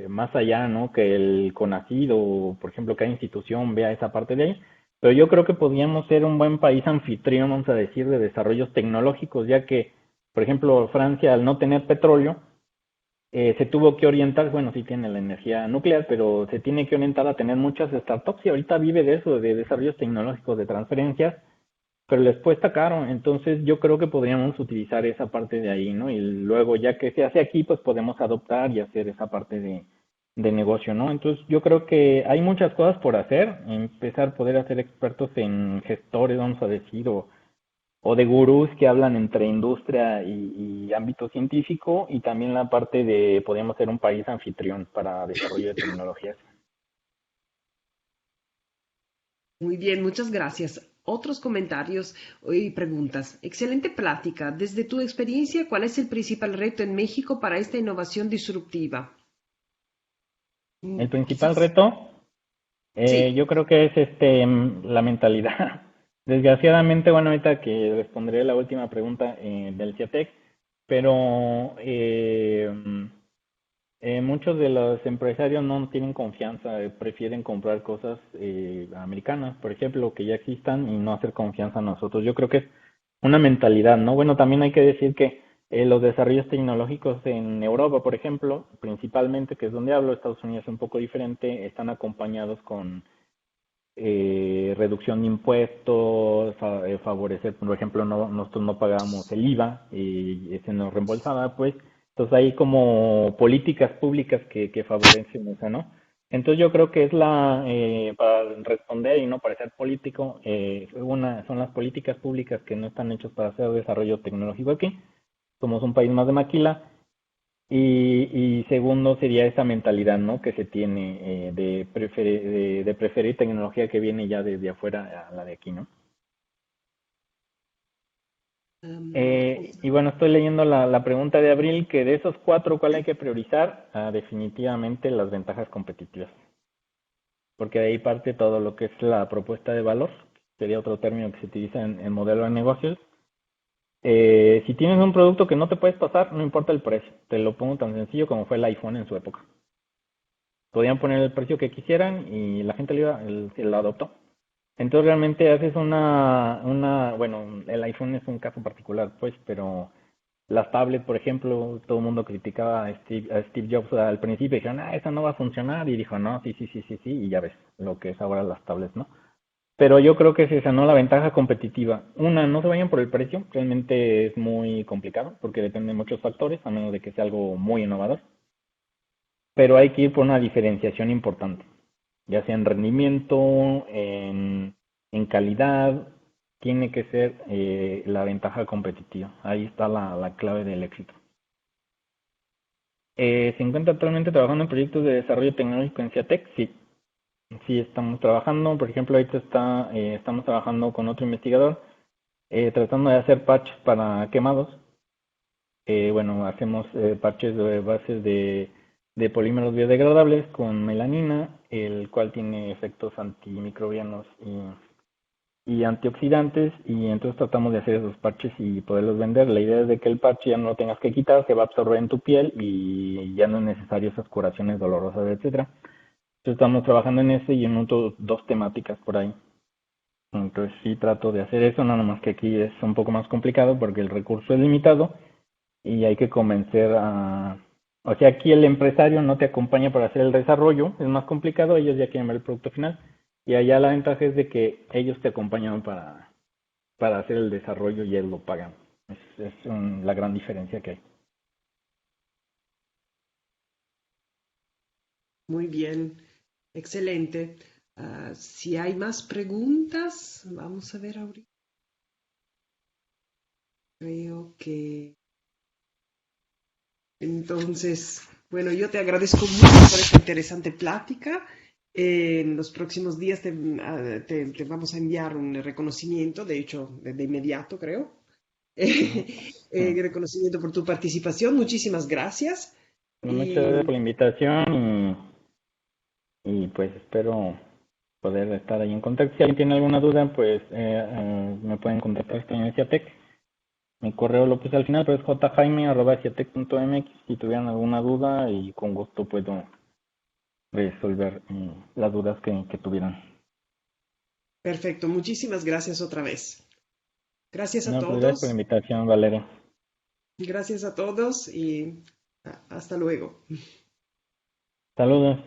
más allá, ¿no? Que el CONACYT o, por ejemplo, cada institución vea esa parte de ahí. Pero yo creo que podríamos ser un buen país anfitrión, vamos a decir, de desarrollos tecnológicos, ya que, por ejemplo, Francia, al no tener petróleo, se tuvo que orientar, bueno, sí tiene la energía nuclear, pero se tiene que orientar a tener muchas startups y ahorita vive de eso, de desarrollos tecnológicos, de transferencias, pero les cuesta caro, entonces yo creo que podríamos utilizar esa parte de ahí, ¿no? Y luego ya que se hace aquí, pues podemos adoptar y hacer esa parte de negocio, ¿no? Entonces yo creo que hay muchas cosas por hacer, empezar a poder hacer expertos en gestores, vamos a decir, o de gurús que hablan entre industria y ámbito científico, y también la parte de podríamos ser un país anfitrión para desarrollo de tecnologías. Muy bien, muchas gracias. Otros comentarios y preguntas. Excelente plática. Desde tu experiencia, ¿cuál es el principal reto en México para esta innovación disruptiva? El principal Quizás. reto, Sí. yo creo que es la mentalidad. Desgraciadamente, bueno, ahorita que responderé la última pregunta del CIATEC, pero muchos de los empresarios no tienen confianza, prefieren comprar cosas americanas, por ejemplo, que ya existan y no hacer confianza a nosotros. Yo creo que es una mentalidad, ¿no? Bueno, también hay que decir que los desarrollos tecnológicos en Europa, por ejemplo, principalmente, que es donde hablo, Estados Unidos es un poco diferente, están acompañados con reducción de impuestos, favorecer, por ejemplo, nosotros no pagamos el IVA y se nos reembolsaba, pues, entonces hay como políticas públicas que favorecen eso, ¿no? Entonces yo creo que es para responder y no parecer político, son las políticas públicas que no están hechas para hacer desarrollo tecnológico aquí. Somos un país más de maquila y segundo sería esa mentalidad, ¿no? Que se tiene de preferir tecnología que viene ya desde afuera a la de aquí, ¿no? em, Y bueno, estoy leyendo la pregunta de Abril, que de esos cuatro, ¿cuál hay que priorizar? Definitivamente las ventajas competitivas, porque de ahí parte todo lo que es la propuesta de valor, sería otro término que se utiliza en modelo de negocios. Si tienes un producto que no te puedes pasar, no importa el precio, te lo pongo tan sencillo como fue el iPhone en su época. Podían poner el precio que quisieran y la gente lo adoptó. Entonces realmente haces bueno, el iPhone es un caso particular, pues, pero las tablets, por ejemplo, todo el mundo criticaba a Steve Jobs al principio y dijeron, esa no va a funcionar, y dijo, no, sí, sí, sí, sí, sí, y ya ves lo que es ahora las tablets, ¿no? Pero yo creo que se sanó la ventaja competitiva. Una, no se vayan por el precio, realmente es muy complicado porque depende de muchos factores, a menos de que sea algo muy innovador, pero hay que ir por una diferenciación importante, ya sea en rendimiento, en calidad, tiene que ser la ventaja competitiva. Ahí está la clave del éxito. ¿Se encuentra actualmente trabajando en proyectos de desarrollo tecnológico en CIATEC? Sí, sí estamos trabajando. Por ejemplo, ahorita estamos trabajando con otro investigador tratando de hacer patches para quemados. Bueno, hacemos parches de bases de polímeros biodegradables con melanina, el cual tiene efectos antimicrobianos y antioxidantes, y entonces tratamos de hacer esos parches y poderlos vender. La idea es de que el parche ya no lo tengas que quitar, se va a absorber en tu piel y ya no es necesario esas curaciones dolorosas, etcétera. Entonces estamos trabajando en ese y en dos temáticas por ahí. Entonces sí trato de hacer eso, nada más que aquí es un poco más complicado porque el recurso es limitado y hay que convencer a... O sea, aquí el empresario no te acompaña para hacer el desarrollo, es más complicado, ellos ya quieren ver el producto final. Y allá la ventaja es de que ellos te acompañan para hacer el desarrollo y ellos lo pagan. La gran diferencia que hay. Muy bien, excelente. Si hay más preguntas, vamos a ver ahorita. Creo que entonces, bueno, yo te agradezco mucho por esta interesante plática. En los próximos días te vamos a enviar un reconocimiento, de hecho, de inmediato, creo. Mm. Reconocimiento por tu participación. Muchísimas gracias. Muchas gracias por Y la invitación y pues espero poder estar ahí en contacto. Si alguien tiene alguna duda, pues me pueden contactar en Ciatec. Mi correo lo puse al final, pero es jjaime@ciatec.mx. Si tuvieran alguna duda y con gusto puedo resolver las dudas que tuvieran. perfecto, muchísimas gracias otra vez. Gracias a No, pues gracias por la todos, invitación, Valeria. gracias a todos y hasta luego. Saludos.